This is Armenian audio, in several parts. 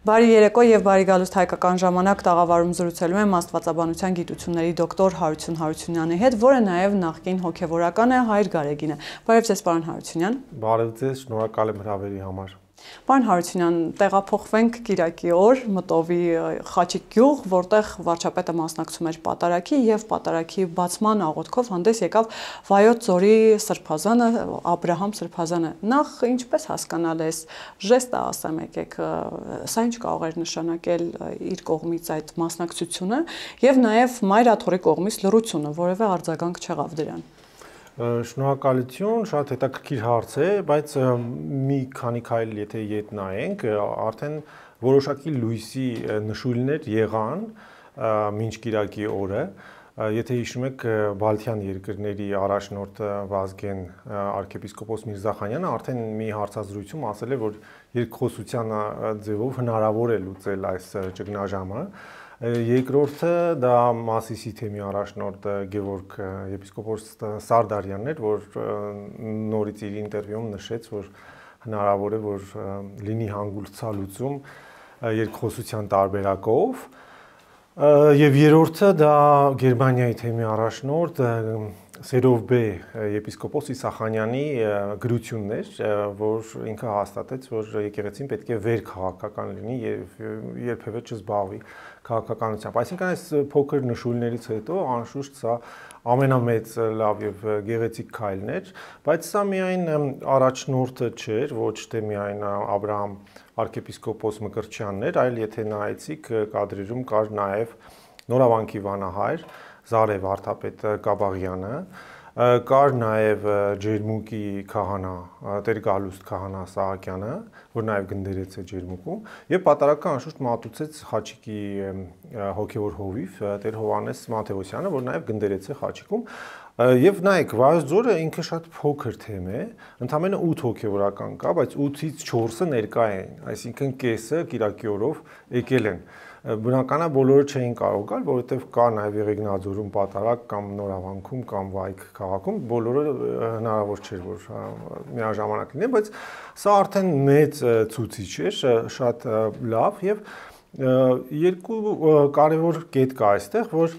Բարի երեկո եւ բարի գալուստ հայկական ժամանակ տաղավարում զրուցելու եմ աստվածաբանության գիտությունների դոկտոր Հարություն Հարությունյանի հետ, որը նաեւ նախկին հոգեվորական է Հայր Գարեգինը։ Բարև ձեզ, պարոն Հարությունյան։ Բարև ձեզ, շնորհակալ եմ հրավերի համար։ Պարոն Հարությունյան, տեղափոխվենք Կիրակի օր Մտովի Խաչիկ գյուղ, որտեղ վարչապետը մասնակցում էր պատարագի եւ պատարագի բացման աղոթքով հանդես եկավ Վայոց ձորի սրբազանը Աբրահամ սրբազանը։ Նախ ինչպես հասկանալ է ժեստը, ասեմ եկեք, սա ինչ կարող էր նշանակել իր կողմից այդ մասնակցությունը եւ նաեւ Մայր Աթոռի կողմից լռությունը, որևէ արձագանք չեղավ դրան։ Շնորհակալություն, շատ հետաքրքիր հարց է, բայց մի քանի քայլ եթե ետ նայենք, արդեն որոշակի լույսի նշույլներ եղան մինչ Կիրակի օրը։ Եթե հիշում եք, Բալթյան երկրների առաջնորդ Վազգեն arczepiskopos Միրզախանյանը արդեն մի հարցազրույցում ասել է, որ երկխոսության ձևով հնարավոր է լուծել այս ճգնաժամը։ Երկրորդը դա Մասիսի թեմի առաջնորդ Գևորգ եպիսկոպոս Սարդարյանն էր, որ նորից իր ինտերվյուում նշեց, որ հնարավոր է, որ լինի հանգույց ցալուծում երկխոսության տարբերակով, եւ երրորդը դա Գերմանիայի թեմի առաջնորդ Սերովբե եպիսկոպոս Իսախանյանի գրությունն էր, որ ինքը հաստատեց, որ եկեղեցին պետք է վերքաղաքական լինի եւ երբեւե չզբաղվի քաղաքականությամբ։ Այսինքն այս փոքր նշույլներից հետո անշուշտ սա ամենամեծ լավ եւ գեղեցիկ քայլն էր, բայց սա միայն առաջնորդը չէր, ոչ թե միայն Աբրահամ arczepiskopos Մկրտչյանն էր, այլ եթե նայեցիք կադրերում կար նաեւ Նորավանքի վանահայր Զարե վարդապետ Կաբաղյանը, կար նաև Ջերմուկի քահանա Տեր Գալուստ քահանա Սահակյանը, որ նաև գնդերեց է Ջերմուկում, եւ պատարագը անշուշտ մատուցեց Խաչիկի հոգևոր հովիվ Տեր Հովանես Մաթեոսյանը, որ նաև գնդերեց է Խաչիկում, եւ նայեք, Վայոց ձորը ինքը շատ փոքր թեմ է, ընդամենը 8 հոգևորական կա, բայց 8-ից 4-ը ներկա են, այսինքն կեսը Կիրակի օրով եկել են։ Բնականա բոլորը չէին կարող գալ, որովհետև կա նաև Եղեգնաձորում պատարագ կամ Նորավանքում կամ Վայք քաղաքում, բոլորը հնարավոր չէր, որ միաժամանակ լինեն, բայց սա արդեն մեծ ցուցիչ էր, շատ լավ եւ երկու կարևոր կետ կա այստեղ, որ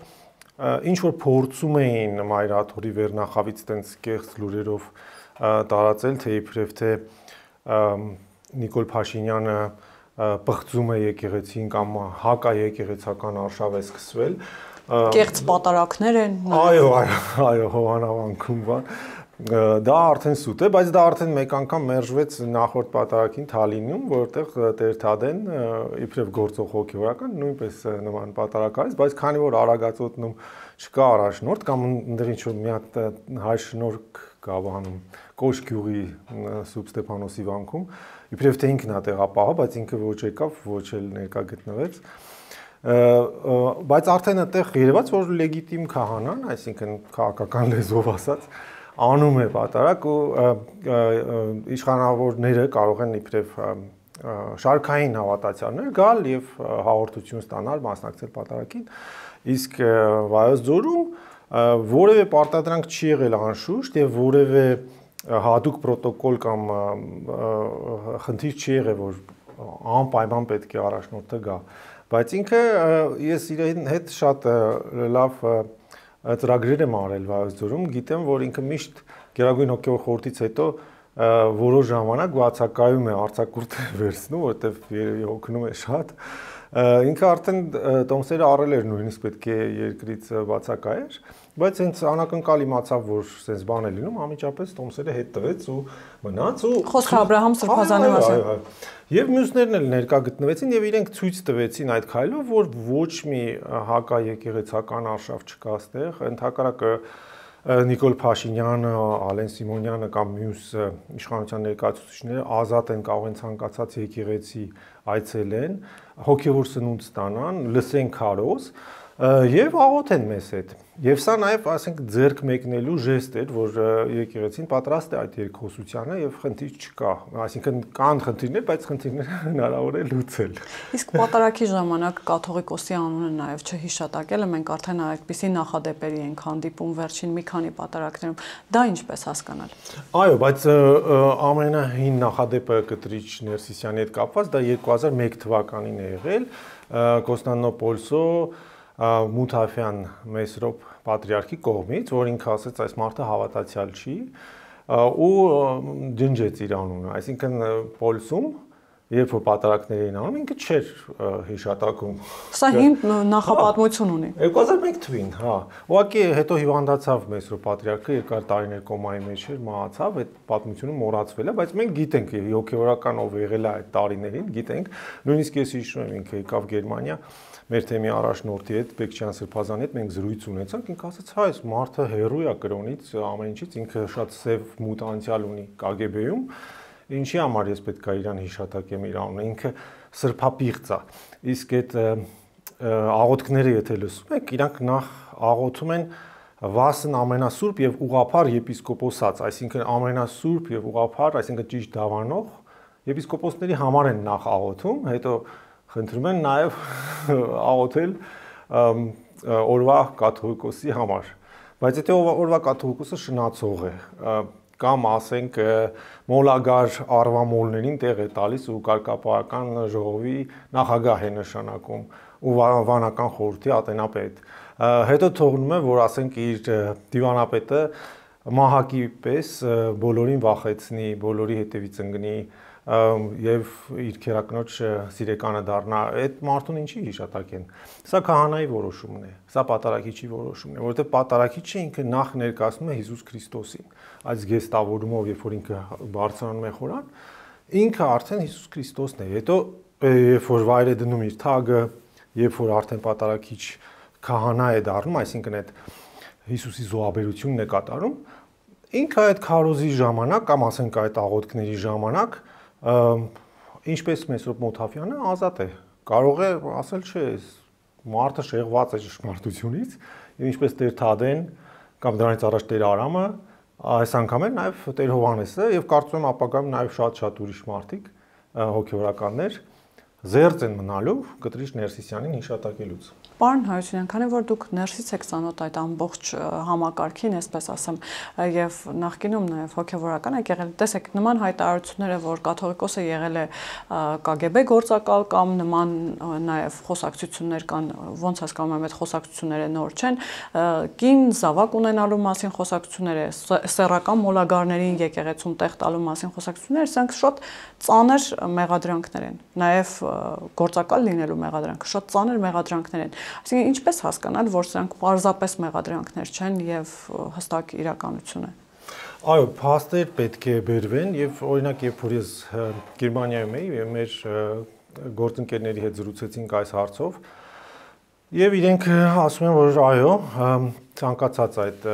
ինչ որ փորձում էին Մայր Աթոռի վերնախավից տենց կեղծ լուրերով տարածել, թե իբրև թե Նիկոլ Փաշինյանը պղծում է եկեղեցին կամ հակա եկեղեցական արշավ է սկսվել։ Կեղծ պատարակներ են։ Այո, Հովանավանքում բան։ Դա արդեն սուտ է, բայց դա արդեն մեկ անգամ մերժվեց նախորդ պատարակին Թալինում, որտեղ Տեր Թադեն իբրև գործող հոգևորական նույնպես նման պատարակ արեց, բայց քանի որ Արագածոտնում չկա առաջնորդ կամ ընդդեմ ինչ որ մի հատ հայ շնորհք կա բանում Կոշ գյուղի Սուրբ Ստեփանոսի վանքում, իբրև թե ինքն է տեղապահը, բայց ինքը ոչ եկավ, ոչ էլ ներկա գտնվեց։ Բայց արդեն այդտեղ երևաց, որ լեգիտիմ քահանան, այսինքն քաղաքական լեզվով ասած, անում է պատարակ ու իշխանավորները կարող են իբրև շարքային հավատացյալներ գալ եւ հաղորդություն ստանալ, մասնակցել պատարակին, իսկ Վայոց ձորում որևէ պարտադրանք չի եղել անշուշտ եւ որևէ հատուկ պրոտոկոլ կամ խնդիր չի եղել, որ անպայման պետք է առաջնորդը գա, բայց ինքը ես իրեն հետ շատ լավ ծրագրեր եմ արել Վայոց ձորում, գիտեմ, որ ինքը միշտ Գերագույն հոգևոր խորհրդից հետո որոշ ժամանակ բացակայում է արձակուրդ վերցնում, որտեվ երևի հոգնում է շատ։ Ինքը արդեն տոմսերը առել էր նույնիսկ պետք է երկրից բացակայեր, բայց հենց անակնկալ իմացավ, որ sense բան է լինում, անմիջապես տոմսերը հետ տվեց ու մնաց ու խոսքը Աբրահամ Սրբազանի մասին։ Եվ մյուսներն էլ ներկա գտնվեցին եւ իրենք ցույց տվեցին այդ քայլով, որ ոչ մի հակա եկեղեցական արշավ չկա այստեղ, ընդհակառակը Նիկոլ Փաշինյանը, Ալեն Սիմոնյանը կամ մյուս իշխանության ներկայացուցիչները ազատ են, կարող են ցանկացած եկեղեցի այցելեն, հոգևոր սնունդ ստանան, լսեն քարոզ, Եվ աղոթեն մեզ հետ։ Եվ սա նաև, ասենք, ձեռք մեկնելու ժեստ էր, որ եկեղեցին պատրաստ է այդ երկխոսությանը եւ խնդիր չկա։ Այսինքն կան խնդիրներ, բայց խնդիրները հնարավոր է լուծել։ Իսկ պատարագի ժամանակ կաթողիկոսի անունը նաև չհիշատակելը մենք արդեն այդպիսի նախադեպերի ենք հանդիպում վերջին մի քանի պատարագներում։ Դա ինչպես հասկանալ։ Այո, բայց ամենահին նախադեպը Կտրիչ Ներսիսյանի հետ կապված դա 2001 թվականին է եղել Կոստանդնուպոլսո Մութաֆյան Մեսրոպ պատրիարխի կողմից, որ ինքը ասեց այս մարդը հավատացյալ չի ու ջնջեց իր անունը, այսինքն Պոլսում երբ որ պատարակներ էին անում, ինքը չէր հիշատակում։ Սա հիմ նախապատմություն ունի։ 2001 թվին, հա։ Ուղղակի հետո հիվանդացավ Մեսրոպ պատրիարխը, երկար տարիներ կոմայի մեջ էր, մահացավ, այդ պատմությունը մոռացվել է, բայց մենք գիտենք հոգեորական ով եղել է այդ տարիներին, գիտենք։ Նույնիսկ ես հիշում եմ ինքը եկավ Գերմանիա մեր թեմի առաջնորդի հետ Բեկչյան Սրբազանի հետ մենք զրույց ունեցանք, ինքը ասաց, հա, այս մարդը հերոյ է կրոնից, ամեն ինչից, ինքը շատ սև մութ անցյալ ունի KGB-ում, ինչի համար ես պետք է իրան հիշատակեմ իր անունը, ինքը սրբապիղծ է։ Իսկ այդ աղոթքները եթե լսում եք, իրանք նախ աղոթում են Վասն ամենասուրբ եւ ուղղափառ եպիսկոպոսած, այսինքն ամենասուրբ եւ ուղղափառ, այսինքն ճիշտ դավանող եպիսկոպոսների համար են նախ աղոթում, հետո խնդրում են նաև աղոթել օրվա կաթողիկոսի համար։ Բայց եթե օրվա կաթողիկոսը շնացող է, կամ ասենք մոլագար արվամոլներին տեղ է տալիս ու կարգապահական ժողովի նախագահ է նշանակում ու վանական խորհրդի ատենապետ։ Հետո թողնում է, որ ասենք իր դիվանապետը մահակի պես բոլորին վախեցնի, բոլորի հետևից ընկնի եւ իր քերակնոջ սիրեկանը դառնա, այդ մարդուն ինչի հիշատակեն։ Սա քահանայի որոշումն է, սա պատարագիչի որոշումն է, որովհետեւ պատարագիչը ինքը նախ ներկայացնում է Հիսուս Քրիստոսին, այս գեստավորումով, երբ որ ինքը բարձրանում է խորան, ինքը արդեն Հիսուս Քրիստոսն է։ Հետո երբ որ վայր է դնում իր թագը, երբ որ արդեն պատարագիչ քահանա է դառնում, այսինքն այդ Հիսուսի զոհաբերությունն է կատարում, ինքը այդ քարոզի ժամանակ կամ ասենք այդ աղոթքների ժամանակ ինչպես Մեսրոպ Մոթաֆյանը ազատ է, կարող է ասել չէ, մարդը շեղված է ճշմարտությունից, եւ ինչպես Տեր Թադեն կամ դրանից առաջ Տեր Արամը, այս անգամ էլ նաեւ Տեր Հովհաննեսը եւ կարծում եմ ապագայում նաեւ շատ ուրիշ մարդիկ հոգեորականներ զերծ են մնալու Կտրիչ Ներսիսյանին հիշատակելուց։ Պարոն Հարությունյան, քանի որ դուք ներսից եք ծանոթ այդ ամբողջ համակարգին, այսպես ասեմ, եւ նախկինում նաեւ հոգեվորական եք եղել, տեսեք, նման հայտարարությունները, որ կաթողիկոսը եղել է KGB գործակալ կամ նման նաեւ խոսակցություններ կան, ոնց հասկանում եմ, այդ խոսակցությունները նոր չեն, կին զավակ ունենալու մասին խոսակցությունները, սեռական մոլագարներին եկեղեցում տեղ տալու մասին խոսակցությունները, սրանք շատ ծանր մեղադրանքներ են, նաեւ գործակալ լինելու մեղադրանքը շատ ծանր մեղադրանքներ են։ Այսինքն ինչպես հասկանալ, որ սրանք պարզապես մեղադրանքներ չեն եւ հստակ իրականություն է։ Այո, փաստեր պետք է բերվեն եւ օրինակ երբ որ ես Գերմանիայում էի եւ մեր գործընկերների հետ զրուցեցինք այս հարցով եւ իրենք ասում են, որ այո, ցանկացած այդ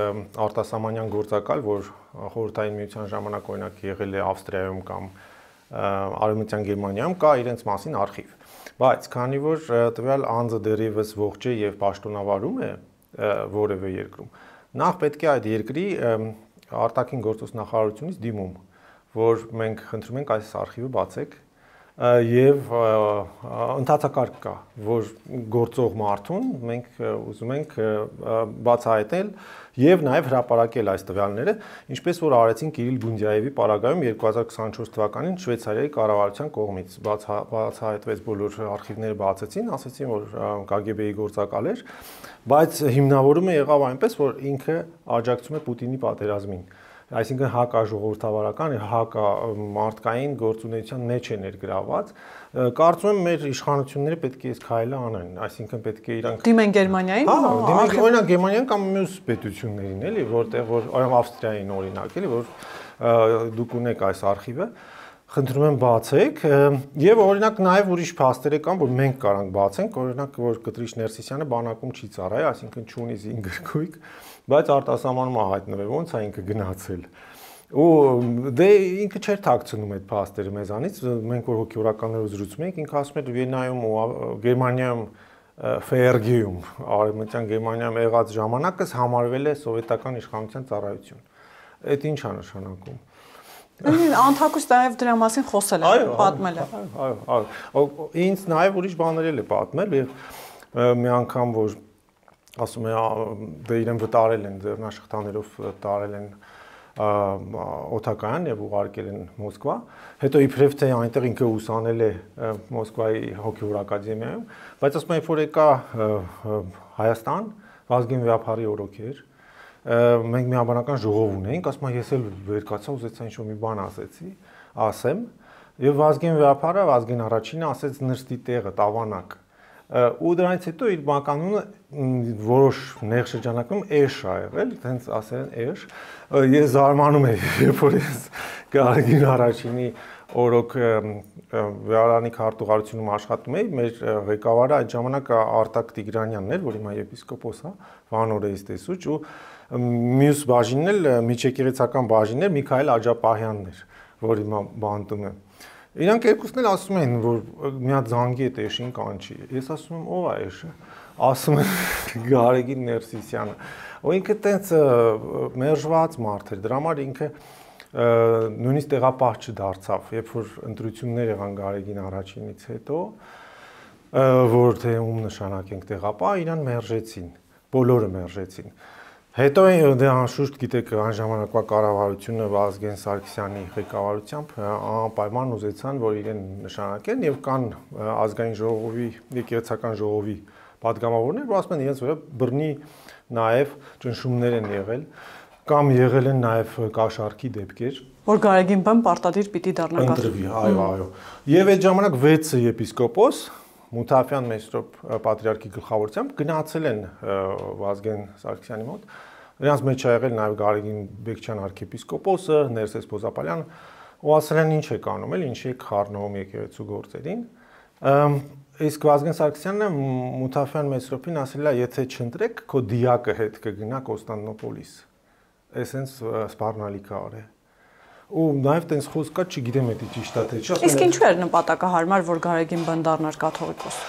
արտասահմանյան գործակալ, որ խորհրդային միության ժամանակ օրինակ եղել է Ավստրիայում կամ Արևմտյան Գերմանիայում, կա իրենց մասին արխիվ։ Բայց քանի որ տվյալ անձը դեռևս ողջ է եւ պաշտոնավարում է որևէ երկրում, նախ պետք է այդ երկրի արտաքին գործոս նախարարությունից դիմում, որ մենք խնդրում ենք այս արխիվը բացեք եւ ընդհանրակարգ կա, որ գործող մարդուն մենք ուզում ենք բացահայտել եւ նաեւ հրապարակել այս տվյալները, ինչպես որ արեցին Կիրիլ Գունդիաևի պարագայում 2024 թվականին Շվեյցարիայի կառավարության կողմից բացահայտվեց բոլոր արխիվները բացեցին, ասացին, որ KGB-ի գործակալ էր, բայց հիմնավորումը եղավ այնպես, որ ինքը աջակցում է Պուտինի պատերազմին։ Այսինքն հակաժողովրդավարական, հակամարտկային գործունեության մեջ է ներգրաված։ Կարծում եմ մեր իշխանությունները պետք է այս քայլը անեն, այսինքն պետք է իրանք դիմեն Գերմանիային, հա, դիմեն օրինակ Գերմանիան կամ մյուս պետություններին, էլի, որտեղ որ Ավստրիային օրինակ, էլի, որ դուք ունեք այս արխիվը, խնդրում եմ բացեք եւ օրինակ նաեւ ուրիշ փաստեր կան, որ մենք կարանք բացենք, օրինակ որ Կտրիչ Ներսիսյանը բանակում չի ծառայ, այսինքն չունի զինգրքույկ, բայց արտասահմանում է հայտնվել, ոնց է ինքը գնացել։ Ու դե ինքը չէր թաքցնում այդ փաստերը մեզանից, մենք որ հոգեորականներով զրուցում ենք, ինքը ասում էր Վիեննայում ու Գերմանիայում Ֆերգիում արևմտյան Գերմանիայում եղած ժամանակս համարվել է սովետական իշխանության ծառայություն։ Այդ ինչ է նշանակում։ Անթակուս նաև դրա մասին խոսել է, պատմել է։ Այո, ինձ նաև ուրիշ բաներ էլ է պատմել եւ մի անգամ որ ասում է դե իրեն վտարել են ձեռնաշխտաներով տարել են օթակայան եւ ուղարկել են Մոսկվա, հետո իբրև թե այնտեղ ինքը ուսանել է Մոսկվայի հոգեվոր ակադեմիայում, բայց ասում եմ, երբ որ եկա Հայաստան, Ազգային վեհապարի օրոք էր, մենք միաբանական ժողով ունեինք, ասում եմ, ես էլ վեր կացա, ուզեցա ինչ-որ մի բան ասեմ, եւ Ազգային վեհապարը, Ազգային առաջինը ասեց նստի տեղը, տավանակ։ Ու դրանից հետո իր բանկանոնը որոշ նեղ շրջանակում էշ ա եղել, հենց ասել են էշ, ես զարմանում եմ, երբ որ ես Գարեգին առաջինի օրոք վեհարանի քարտուղարությունում աշխատում էի, մեր ղեկավարը այդ ժամանակ Արտակ Տիգրանյանն էր, որ հիմա եպիսկոպոս է, Վանորեից տեսուչ, ու մյուս բաժինն էլ միջեկեղեցական բաժինն էր Միքայել Աջապահյանն էր, որ հիմա բանտում է։ Իրանք երկուսն էլ ասում են, որ մի հատ զանգի է էշին կանչի։ Ես ասում եմ, ով է էշը։ Ասում են Գարեգին Ներսիսյանը։ Ու ինքը տենց մերժված մարդ էր, դրա համար ինքը նույնիսկ տեղապահ չդարձավ, երբ որ ընտրություններ եղան Գարեգին առաջինից հետո, որ թե ում նշանակենք տեղապահ, իրան մերժեցին, բոլորը մերժեցին։ Հետո դե անշուշտ գիտեք այն ժամանակվա կառավարությունը Վազգեն Սարգսյանի ղեկավարությամբ անպայման ուզեցան, որ իրեն նշանակեն եւ կան ազգային ժողովի, եկեղեցական ժողովի պատգամավորներ, որ ասում են իրենց վրա բռնի նաեւ ճնշումներ են եղել կամ եղել են նաեւ կաշառքի դեպքեր, որ Գարեգին բան պարտադիր պիտի դառնա ընտրվի, այո։ Եվ այդ ժամանակ 6 եպիսկոպոս Մութաֆյան Մեսրոպ պատրիարքի գլխավորությամբ գնացել են Վազգեն Սարգսյանի մոտ։ Նրանց մեջ ա եղել նաև Գարեգին Բեկչյան arczepiskopos-ը, Ներսես Պոզապալյանը, ու ասել են ինչ եք անում, ինչի եք խառնվում եկեղեցու գործերին։ Իսկ Վազգեն Սարգսյանը Մութաֆյան Մեսրոպին ասել է, եթե չընտրեք, քո դիակը հետ կգնա Կոստանդնուպոլիս։ Էսենց սպառնալիք է արել։ Ու նաև տենց խոսք կա, չգիտեմ էդի ճիշտ է թե չէ։ Իսկ ինչու էր նպատակահարմար, որ Գարեգին բան դառնար կաթողիկոս։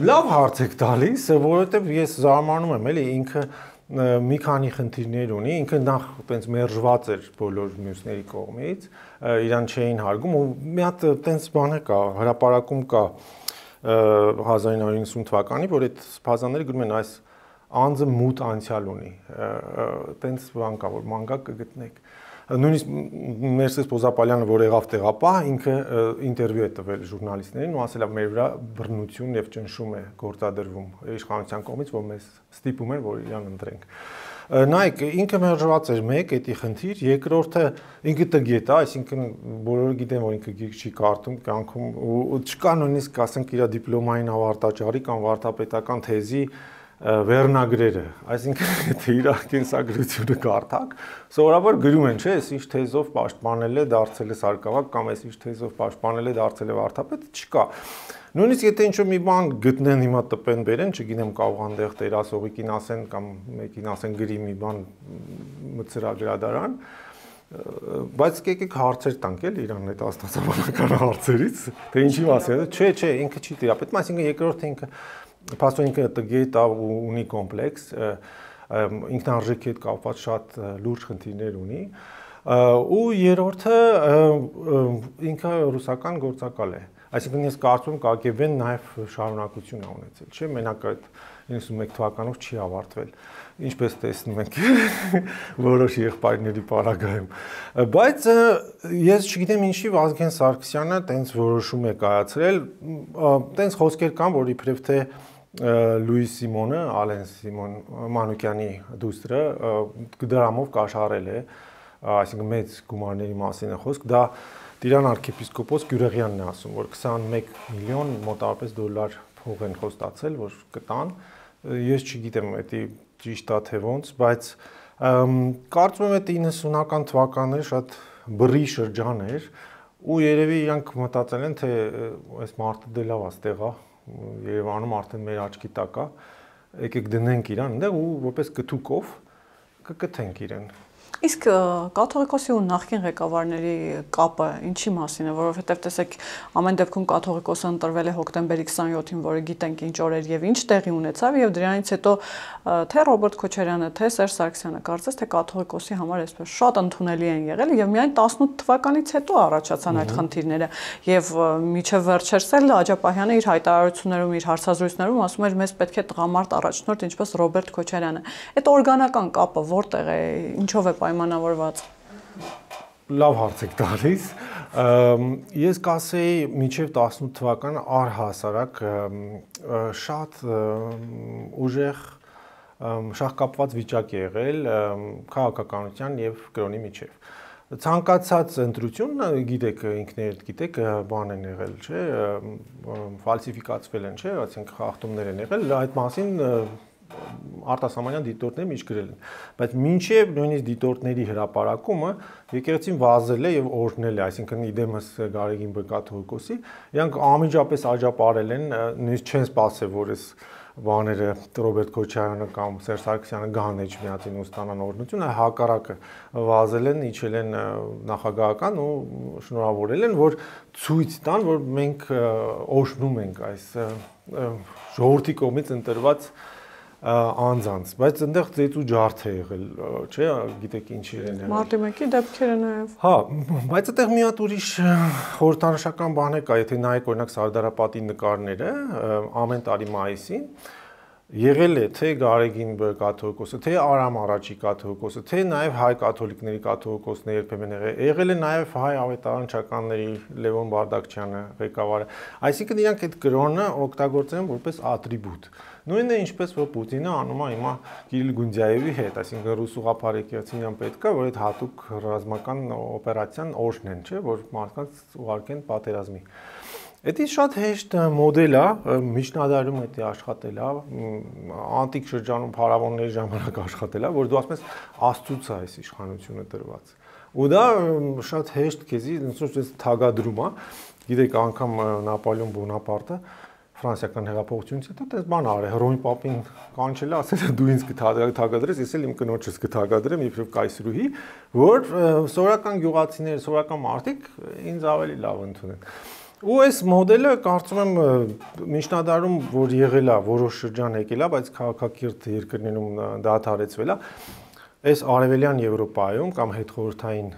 Լավ հարց եք տալիս, որովհետև ես զարմանում եմ, էլի ինքը մի քանի խնդիրներ ունի, ինքը նախ տենց մերժված էր բոլոր մյուսների կողմից, իրան չէին հարգում ու մի հատ տենց բան կա, հրապարակում կա 1990 թվականի, որ այդ սփազանները գրում են այս անձը մութ անցյալ ունի, տենց բան կա, որ մանգակ կգտնեք։ Նույնիսկ Ներսես Պոզապալյանը, որ եղավ տեղապահ, ինքը ինտերվյու է տվել ժուրնալիստներին ու ասել է մեր վրա բռնություն եւ ճնշում է գործադրվում իշխանության կողմից, որ մեզ ստիպում են, որ իրան ընտրենք։ Նայեք, ինքը մերժված էր մեկ, էդի խնդիր, երկրորդը ինքը տգետ է, այսինքն բոլորը գիտեն, որ ինքը գիրք չի կարդում, կյանքում ու չկա նույնիսկ ասենք իր դիպլոմային ավարտաճառի կամ վարդապետական թեզի վերնագրերը, այսինքն եթե իր կենսագրությունը կարդաք, սովորաբար գրում են, չէ, այս ինչ թեզով պաշտպանել է, դարձել է սարկավակ կամ այս ինչ թեզով պաշտպանել է, դարձել է վարդապետ, չկա։ Նույնիսկ եթե ինչ-որ մի բան գտնեն հիմա տպեն բերեն, չգիտեմ, կարող այնտեղ տերասողիկին ասեն կամ մեկին ասեն գրի մի բան մցրագրադարան, բայց եկեք հարցեր տանք էլ իրան այդ աստվածաբանական հարցերից, թե ինչի մասին, չէ, ինքը չի տիրապետում, այսինքն երկրորդը ինքը Փաստորեն ինքը տգետ ու ունի կոմպլեքս, ինքնարժեքի հետ կապված շատ լուրջ խնդիրներ ունի, ու երրորդը ինքը ռուսական գործակալ է։ Այսինքն ես կարծում եմ KGB-ն նաև շարունակություն է ունեցել, չէ՞, մենակ այդ 91 թվականով չի ավարտվել, ինչպես տեսնում ենք որոշ եղբայրների պարագայում։ Բայց ես չգիտեմ ինչի Վազգեն Սարգսյանը տենց որոշում է կայացրել, տենց խոսքեր կան, որ իբրև թե Լուիս Սիմոնը, Ալեն Սիմոն Մանուկյանի դուստրը դրամով կաշառել է, այսինքն մեծ գումարների մասին է խոսք, դա Տիրան arczepiskopos Գյուրեղյանն է ասում, որ 21 միլիոն մոտավորապես դոլար փող են խոստացել, որ կտան, ես չգիտեմ էդի ճիշտ է թե ոնց, բայց կարծում եմ այդ 90-ական թվականները շատ բռի շրջան էր ու երևի իրանք մտածել են, թե այս մարդը դե լավ է, ստեղ է Երևանում արդեն մեր աչքի տակ է, եկեք դնենք իրան այնտեղ ու որպես կթուկով կկթենք իրեն։ Իսկ կաթողիկոսի ու նախկին ղեկավարների կապը ինչի մասին է, որովհետև տեսեք, ամեն դեպքում կաթողիկոսը ընտրվել է հոկտեմբերի 27-ին, որը գիտենք ինչ օրեր եւ ինչ տեղի ունեցավ, եւ դրանից հետո թե Ռոբերտ Քոչարյանը, թե Սերժ Սարգսյանը կարծես թե կաթողիկոսի համար այսպես շատ ընդունելի են եղել եւ միայն 18 թվականից հետո առաջացան այդ խնդիրները եւ միջև վերջերս էլ Աջապահյանը իր հայտարարություններում, իր հարցազրույցներում ասում էր մեզ պետք է տղամարդ առաջնորդ ինչպես Ռոբերտ Քոչարյանը։ Այդ օրգանական կապը որտեղ է, ինչով է պայմանավորված։ Լավ հարց եք տալիս։ Ես կասեի մինչև 18 թվական առհասարակ շատ ուժեղ շատ կապված վիճակ է եղել քաղաքականության եւ կրոնի միջև։ Ցանկացած ընտրություն, գիտեք, ինքներդ գիտեք, բան են եղել, չէ, ֆալսիֆիկացվել են, չէ, այսինքն խախտումներ են եղել, այդ մասին արտասահմանյան դիտորդները միշտ գրել են, բայց մինչև նույնիսկ դիտորդների հրապարակումը եկեղեցին վազել է եւ օրհնել է, այսինքն իդեմս Գարեգին Կաթողիկոսի, իրանք անմիջապես աջապարել են, նույնիսկ չեն սպասել, որ այս բաները Ռոբերտ Քոչարյանը կամ Սերժ Սարգսյանը գան էջմիածին ու ստանան օրհնություն, հակառակը վազել են, իջել են նախագահական ու շնորհավորել են, որ ցույց տան, որ մենք օրհնում ենք այս ժողովրդի կողմից ընտրված անձանց, բայց այնտեղ ծեծ ու ջարդ է եղել, չէ, գիտեք ինչի են եղել։ Մարտի 1-ի դեպքերը նաև։ Հա, բայց այդտեղ մի հատ ուրիշ խորհրդանշական բան է կա, եթե նայեք օրինակ Սարդարապատի նկարները ամեն տարի մայիսին եղել է թե Գարեգին Կաթողիկոսը, թե Արամ առաջի կաթողիկոսը, թե նաև հայ կաթոլիկների կաթողիկոսները երբեմն եղել է նաև հայ ավետարանչականների Լևոն Բարդակչյանը ղեկավարը, այսինքն իրանք այդ կրոնը օգտագործել են որպես ատրիբուտ։ Նույնն է ինչպես որ Պուտինը անում է հիմա Կիրիլ Գունդիաևի հետ, այսինքն ռուս ուղղափառ եկեղեցին պետք է որ այդ հատուկ ռազմական օպերացիան օրհնեն, չէ, որ մարդկանց ուղարկեն պատերազմի։ Դա շատ հեշտ մոդել է, միջնադարում դա աշխատել է, անտիկ շրջանում փարավոնների ժամանակ աշխատել է, որ դու ասես Աստծուց է այս իշխանությունը տրված։ Ու դա շատ հեշտ քեզի ինձ թագադրում է, գիտեք, անգամ Նապոլեոն Բոնապարտը ֆրանսիական հեղափոխությունից հետո դες բան արել, Հռոմի պապին կանչել է, ասել է դու ինձ կթագադրես, ես էլ իմ կնոջս կթագադրեմ, իբրև կայսրուհի, որ սովորական գյուղացիներ, սովորական մարդիկ ինձ ավելի լավ ընդունեն։ Ու այս մոդելը կարծում եմ միջնադարում որ եղել է, որոշ շրջան եկել է, բայց քաղաքակիրթ երկրներում դադարեցվել է, այս արևելյան Եվրոպայում կամ հետխորհրդային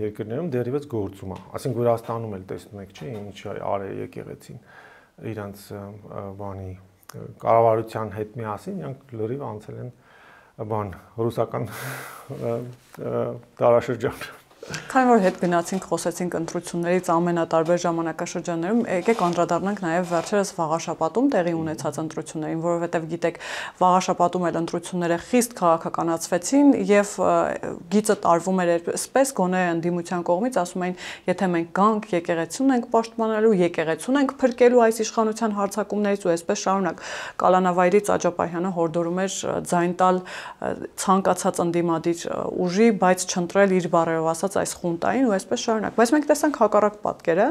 երկրներում դեռևս գործում է։ Այսինքն Վրաստանում էլ տեսնում եք, չէ, ինչ արել եկեղեցին իրանց բանի կառավարության հետ միասին, իրանք լրիվ անցել են բան ռուսական դարաշրջան։ Քանի որ հետ գնացինք, խոսեցինք ընտրություններից ամենատարբեր ժամանակաշրջաններում, եկեք անդրադառնանք նաև վերջերս Վաղաշապատում տեղի ունեցած ընտրություններին, որովհետև գիտեք, Վաղաշապատում էլ ընտրությունները խիստ քաղաքականացվեցին եւ գիծը տարվում էր այսպես, գոնե ընդդիմության կողմից ասում էին, եթե մենք գանք եկեղեցուն ենք պաշտպանելու, եկեղեցուն ենք փրկելու այս իշխանության հարձակումներից ու այսպես շարունակ։ Կալանավայրից Աջապահյանը հորդորում էր ձայն տալ ցանկացած ընդդիմադիր ուժի, բայց չընտրել իր բառերով ասած այս խունտային ու այսպես շարունակ, բայց մենք տեսանք հակառակ պատկերը,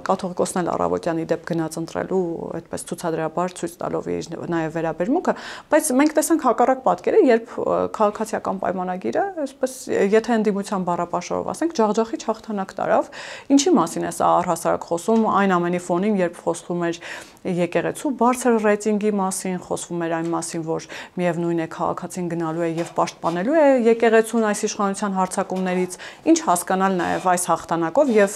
կաթողիկոսն էլ առավոտյանի դեպ գնաց ընտրելու, այդպես ցուցադրաբար ցույց տալով իր նաև վերաբերմունքը, բայց մենք տեսանք հակառակ պատկերը, երբ քաղաքացիական պայմանագիրը, այսպես եթե ընդդիմության բառապաշարով ասենք, ջախջախիչ հաղթանակ տարավ, ինչի մասին է սա առհասարակ խոսում, այն ամենի ֆոնին, երբ խոսվում էր եկեղեցու բարձր ռեյտինգի մասին, խոսվում էր այն մասին, որ միևնույն է քաղաքացին գնալու է եւ պաշտպանելու է եկեղեցուն այս իշխանության հարձակումներից, ինչ հասկանալ նաև այս հաղթանակով եւ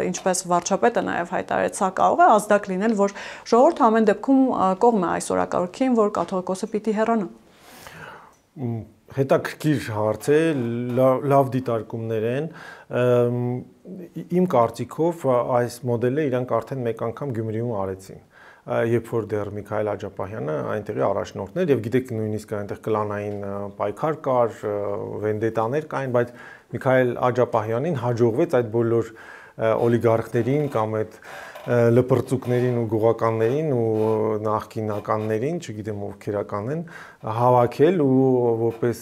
ինչպես վարչապետը նաև հայտարարեց, սա կարող է ազդակ լինել, որ ժողովուրդը ամեն դեպքում կողմ է այս օրակարգին, որ կաթողիկոսը պիտի հեռանա։ Հետաքրքիր հարց է, լավ դիտարկումներ են։ Իմ կարծիքով այս մոդելը իրանք արդեն մեկ անգամ Գյումրիում արեցին։ Երբ որ դեռ Միքայել Աջապահյանը այնտեղի առաջնորդն էր եւ գիտեք նույնիսկ այնտեղ կլանային պայքար կար, վենդետաներ կային, բայց Միքայել Աջապահյանին հաջողվեց այդ բոլոր օլիգարխներին կամ այդ լպրծուկներին ու գյուղականներին ու նախկինականներին, չգիտեմ ովքերական են, հավաքել ու որպես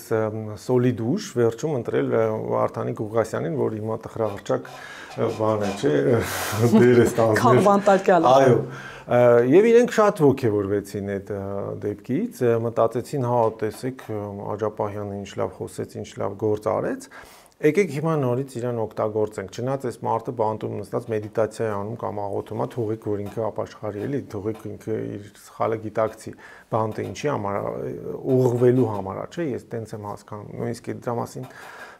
սոլիդ ուժ վերջում ընտրել Վարդանի Գուղասյանին, որ հիմա տխրահռչակ բան է, չէ, դեր է ստանձնել։ Քաղբանտարկյալ։ Այո, Եվ իրենք շատ ոգևորվեցին այդ դեպքից, մտածեցին, հա, տեսեք, Աջապահյանը ինչ լավ խոսեց, ինչ լավ գործ արեց, եկեք հիմա նորից իրան օգտագործենք։ Չնայած այս մարդը բանտում նստած մեդիտացիա է անում կամ աղոթում է, թողեք որ ինքը ապաշխարի էլի, թողեք ինքը իր սխալը գիտակցի, բանտը ինչի համար, ուղղվելու համար է, չէ՞, ես տենց եմ հասկանում։ Նույնիսկ այդ դրա մասին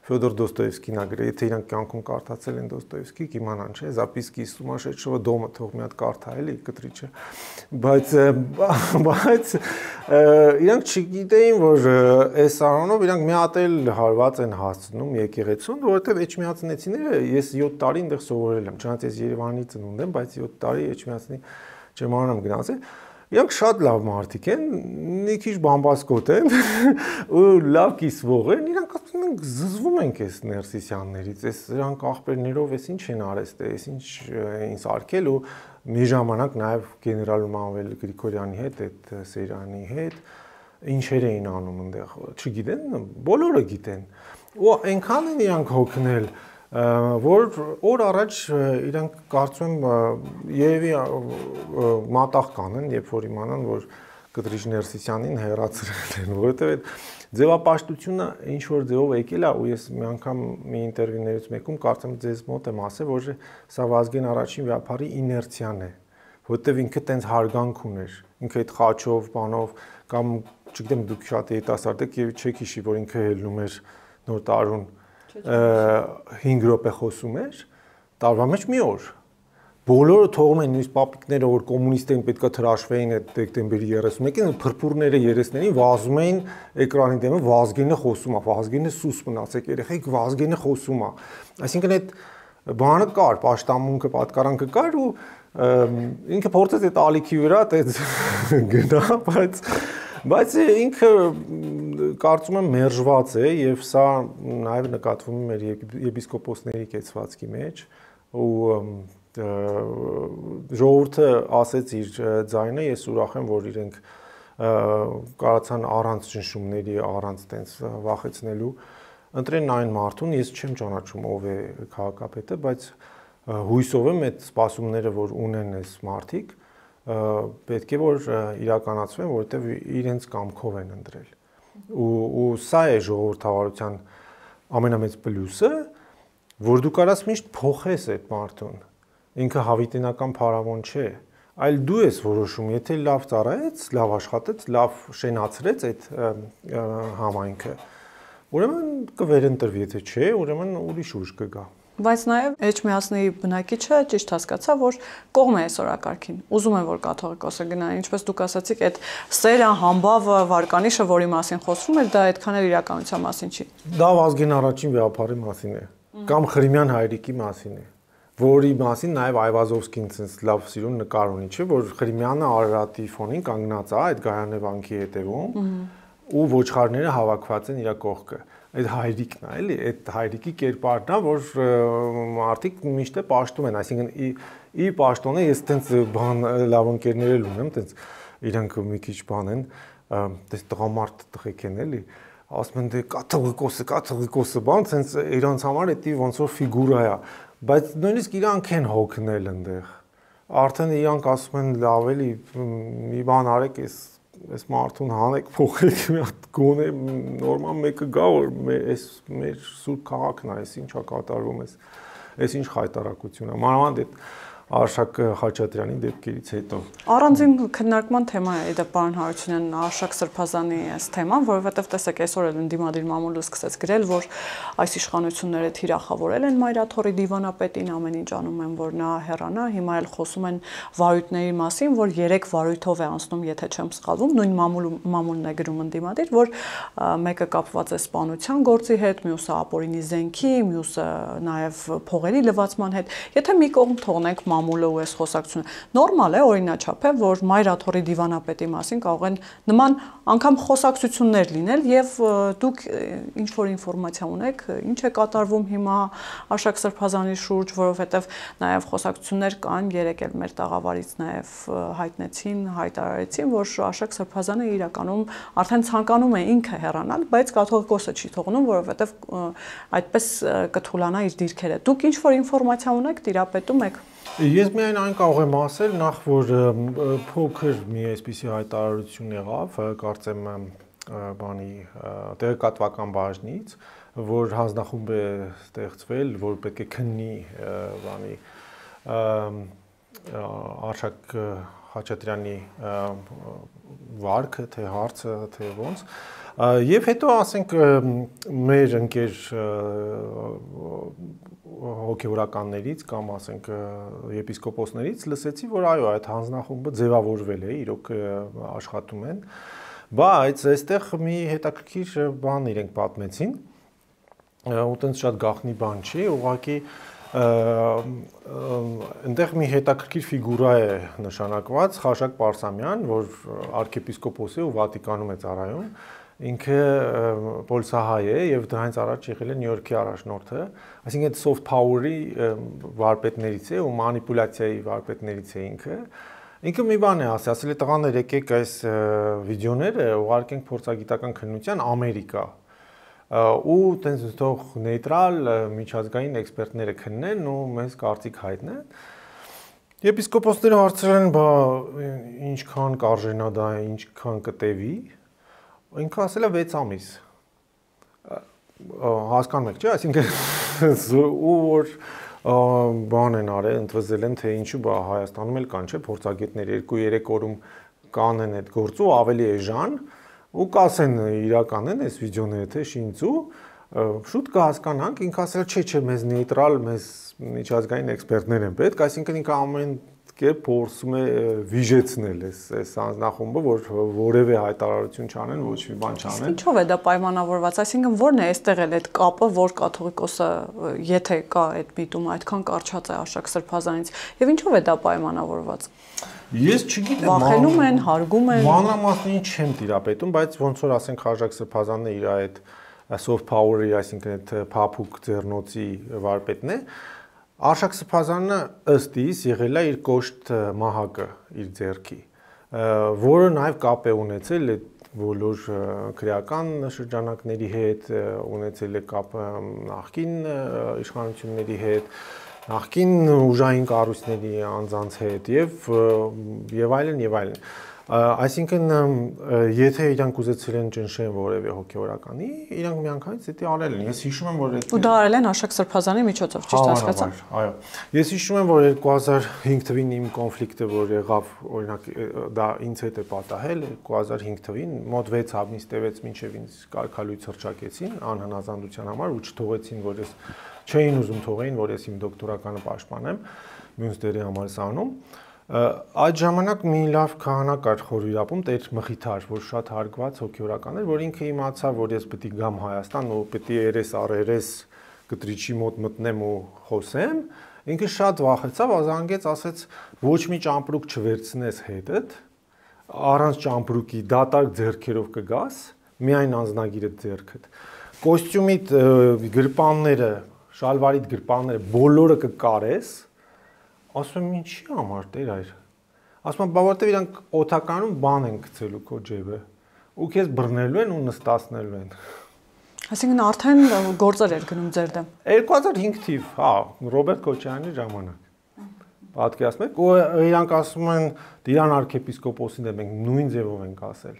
Ֆյոդոր Դոստոևսկին ա գրել, եթե իրանք կյանքում կարդացել են Դոստոևսկի, կիմանան, չէ՞, Записки из сумасшедшего дома թող մի հատ կարդա էլի, կտրիչը։ Բայց իրանք չգիտեին, որ այս առանով իրանք մի հատ էլ հարված են հասցնում եկեղեցուն, որովհետև էջմիածնեցիները ես 7 տարի այնտեղ սովորել եմ, չնայած ես Երևանի ծնունդ եմ, բայց 7 տարի էջմիածնի չեմ անում գնացել։ Իրանք շատ լավ մարդիկ են, մի քիչ բամբասկոտ են ու լավ կիսվող են, իրանք ասում են զզվում ենք այս Ներսիսյաններից, այս իրանք աղբերներով էս ինչ են արել, էս ինչ էին սարքել ու մի ժամանակ նաև գեներալ Մանվել Գրիգորյանի հետ, այդ Սեյրանի հետ ինչեր էին անում այնտեղ, չգիտեն, բոլորը գիտեն։ Ու այնքան են իրանք հոգնել, որ օր առաջ իրանք կարծում եմ երևի մատաղ կանեն, երբ որ իմանան, որ Կտրիչ Ներսիսյանին հեռացրել են, որովհետև այդ ձևապաշտությունը ինչ որ ձևով եկել է ու ես մի անգամ մի ինտերվյուներից մեկում կարծեմ ձեզ մոտ եմ ասել, որ սա Վազգեն առաջին վիապարի իներցիան է, որովհետև ինքը տենց հարգանք ուներ, ինքը այդ խաչով, բանով կամ չգիտեմ դուք շատ երիտասարդ եք եւ չեք հիշի, որ ինքը ելնում էր Նոր տարուն 5 րոպե խոսում էր, տարվա մեջ մի օր։ Բոլորը թողում են նույնիսկ պապիկները, որ կոմունիստերին պետքա թրաշվեին այդ դեկտեմբերի 31-ին, փրփուրները երեսներին վազում էին էկրանի դեմը, Վազգենը խոսում է, Վազգենը սուս մնացեք երեխեք, Վազգենը խոսում է։ Այսինքն այդ բանը կար, պաշտամունքը, պատկարանքը կար ու ինքը փորձեց այդ ալիքի վրա այդ գնա, բայց ինքը կարծում եմ մերժված է եւ սա նաեւ նկատվում է մեր եպիսկոպոսների կեցվածքի մեջ ու ժողովուրդը ասեց իր ձայնը, ես ուրախ եմ, որ իրենք կարացան առանց ճնշումների, առանց տենց վախեցնելու ընտրեն այն մարդուն, ես չեմ ճանաչում ով է քաղաքապետը, բայց հույսով եմ այդ սպասումները, որ ունեն այս մարդիկ, պետք է որ իրականացվեն, որովհետև իրենց կամքով են ընտրել։ Ու սա է ժողովրդավարության ամենամեծ պլյուսը, որ դու կարաս միշտ փոխես այդ մարդուն։ Ինքը հավիտենական փարավոն չէ, այլ դու ես որոշում, եթե լավ ծառայեց, լավ աշխատեց, լավ շենացրեց այդ համայնքը, ուրեմն կվերընտրվի, եթե չէ, ուրեմն ուրիշ ուժ կգա։ Բայց նաև Էջմիածնի բնակիչը ճիշտ հասկացա, որ կողմ է այս օրակարգին։ Ուզում են, որ կաթողիկոսը գնա, ինչպես դուք ասացիք, այդ սերը, համբավը, վարկանիշը, որի մասին խոսվում էր, դա այդքան էլ իրականության մասին չի։ Դա Վազգեն առաջին վիապարի մասին է, կամ Խրիմյան հայրիկի մասին է, որի մասին նաև Այվազովսկին ցենց լավ սիրուն նկար ունի, չէ, որ Խրիմյանը Արարատի ֆոնին կանգնած է այդ Գայանե վանքի հետևում ու ոչխարները հավաքված են իր կողքը։ Այդ հայրիկն է, էլի, այդ հայրիկի կերպարն է, որ մարդիկ միշտ է պաշտում են, այսինքն ի պաշտոնը ես տենց բան լավ ընկերներ էլ ունեմ, տենց իրանք մի քիչ բան են, տես տղամարդ տղեկ են, էլի, ասում են դե կաթողիկոսը բան, տենց իրանց համար դա ոնց որ ֆիգուրա է, բայց նույնիսկ իրանք են հոգնել այնտեղ։ Արդեն իրանք ասում են լավ էլի, մի բան արեք, այս մարդուն հանեք, փոխեք մի հատ գոնե նորմալ մեկը գա, որ մեր սուրբ քաղաքն է, այս ինչա կատարվում, այս ինչ խայտարակություն է, մանավանդ այդ Արշակ Խաչատրյանի դեպքերից հետո։ Առանձին քննարկման թեմա է դա պարոն Հարությունյան Արշակ Սրբազանի այս թեման, որովհետև տեսեք այսօր էլ ընդդիմադիր մամուլը սկսեց գրել, որ այս իշխանությունները թիրախավորել են Մայրաթորի դիվանապետին, ամեն ինչ անում են, որ նա հեռանա, հիմա էլ խոսում են վարույթների մասին, որ 3 վարույթով է անցնում, եթե չեմ սխալվում, նույն մամուլն է գրում ընդդիմադիր, որ մեկը կապված է սպանության գործի հետ, մյուսը ապօրինի զենքի, մյուսը նաև փողերի լվացման հետ։ Եթե մի կողմ թողնենք մամուլը ու այս խոսակցությունը նորմալ է, օրինաչափ է, որ Մայրաթորի դիվանապետի մասին կարող են նման անգամ խոսակցություններ լինել եւ դուք ինչ որ ինֆորմացիա ունեք, ինչ է կատարվում հիմա Արշակ Սրբազանի շուրջ, որովհետեւ նաեւ խոսակցություններ կան, երեք էլ մեր տաղավարից նաեւ հայտնեցին, հայտարարեցին, որ Արշակ Սրբազանը իրականում արդեն ցանկանում է ինքը հեռանալ, բայց կաթողիկոսը չի թողնում, որովհետեւ այդպես կթուլանա իր դիրքերը։ Դուք ինչ որ ինֆորմացիա ունեք, տիրապետում եք։ Ես միայն այն կարող եմ ասել, նախ որ փոքր մի այսպիսի հայտարարություն եղավ, կարծեմ բանի տեղեկատվական բաժնից, որ հանձնախումբ է ստեղծվել, որ պետք է քննի բանի Արշակ Խաչատրյանի վարքը, թե հարցը, թե ոնց, եւ հետո ասենք մեր ընկեր հոգեվորականներից կամ ասենք եպիսկոպոսներից լսեցի, որ այո, այդ հանձնախումբը ձևավորվել է, իրոք աշխատում են, բայց այստեղ մի հետաքրքիր բան իրենք պատմեցին, ու տենց շատ գաղտնի բան չի, ուղղակի այնտեղ մի հետաքրքիր ֆիգուրա է նշանակված Խաշակ Պարսամյան, որ arczepiskopos է ու Վատիկանում է ծառայում, ինքը պոլսահայ է եւ դրանից առաջ եղել է Նյու Յորքի առաջնորդը, այսինքն soft power-ի վարպետներից է ու մանիպուլյացիայի վարպետներից է ինքը։ Ինքը մի բան է ասել է տղաներ, եկեք այս վիդեոները ուղարկենք փորձագիտական քննության Ամերիկա։ Ու տենց թող նեյտրալ միջազգային էքսպերտները քննեն ու մեզ կարծիք հայտնեն։ Եպիսկոպոսները հարցրել են, բա ինչքան կարժենա դա, ինչքան կտևի։ Ինքը ասել է 6 ամիս։ Հասկանում եք, չէ՞, այսինքն ու որ բան են արել, ընդվզել են, թե ինչու բա Հայաստանում էլ կան, չէ՞, փորձագետներ 2-3 օրում կանեն այդ գործը ու ավելի էժան ու կասեն իրական են այս վիդեոները, թե շինծու, շուտ կհասկանանք, ինքը ասել է, չէ, մեզ նեյտրալ, մեզ միջազգային էքսպերտներ են պետք, այսինքն ինքը ամեն կերպ փորձում է վիժեցնել այս հանձնախումբը, որ որևէ հայտարարություն չանեն, ոչ մի բան չանեն։ Ինչով է դա պայմանավորված, այսինքն ո՞րն է այստեղ էլ այդ կապը, որ կաթողիկոսը, եթե կա այդ միտումը, այդքան կարճած է Արշակ Սրբազանից, եւ ինչով է դա պայմանավորված։ Ես չգիտեմ, վախենում են, հարգում են։ Մանրամասներին չեմ տիրապետում, բայց ոնց որ ասենք Արշակ Սրբազանն է իր այդ soft power-ի, այսինքն այդ փափուկ ձեռնոցի վարպետն է, Արշակ Սրբազանը ըստ իս եղել է իր կոշտ մահակը իր ձեռքի, որը նաև կապ է ունեցել այդ բոլոր քրեական շրջանակների հետ, ունեցել է կապ նախկին իշխանությունների հետ, նախկին ուժային կառույցների անձանց հետ եւ այլն եւ այլն։ Այսինքն եթե իրանք ուզեցել են ճնշեն որևէ հոգեորականի, իրանք միանգամից դա արել են։ Ես հիշում եմ, որ ու դա արել են Արշակ Սրբազանի միջոցով, ճիշտ հասկացա։ Այո։ Ես հիշում եմ, որ 2005 թվականին իմ կոնֆլիկտը, որ եղավ, օրինակ դա ինձ հետ է պատահել 2005 թվականին, մոտ 6 ամիս տևեց մինչև ինձ կարգալույց հռչակեցին անհնազանդության համար ու չթողեցին, որ ես չէին ուզում թողեին, որ ես իմ դոկտորականը պաշտպանեմ Մյունստերի համալսարանում։ Այդ ժամանակ մի լավ քահանա կար Խորվիրապում, Տեր Մխիթար, որ շատ հարգված հոգեորական էր, որ ինքը իմացավ, որ ես պետք է գամ Հայաստան ու պետք է երես առերես կտրիչի մոտ մտնեմ ու խոսեմ, ինքը շատ վախեցավ, զանգեց, ասեց, ոչ մի ճամպրուկ չվերցնես հետդ, առանց ճամպրուկի դատարկ ձեռքերով կգաս, միայն անձնագիրը ձեռքդ։ Կոստյումիդ գրպանները, շալվարիդ գրպանները բոլորը կկարես, ասում եմ ինչի համար Տեր այր։ Ասում եմ, բա որտեվ իրանք օթականում բան են գցելու քո ջեբը ու քեզ բռնելու են ու նստացնելու են։ Այսինքն արդեն գործեր էր գնում ձեր դեմ։ 2005 թիվ, հա, Ռոբերտ Քոչարյանի ժամանակ։ Պատկերացնում եք, ու իրանք ասում են Տիրան arczepiskoposին դեմ ենք նույն ձևով ենք ասել,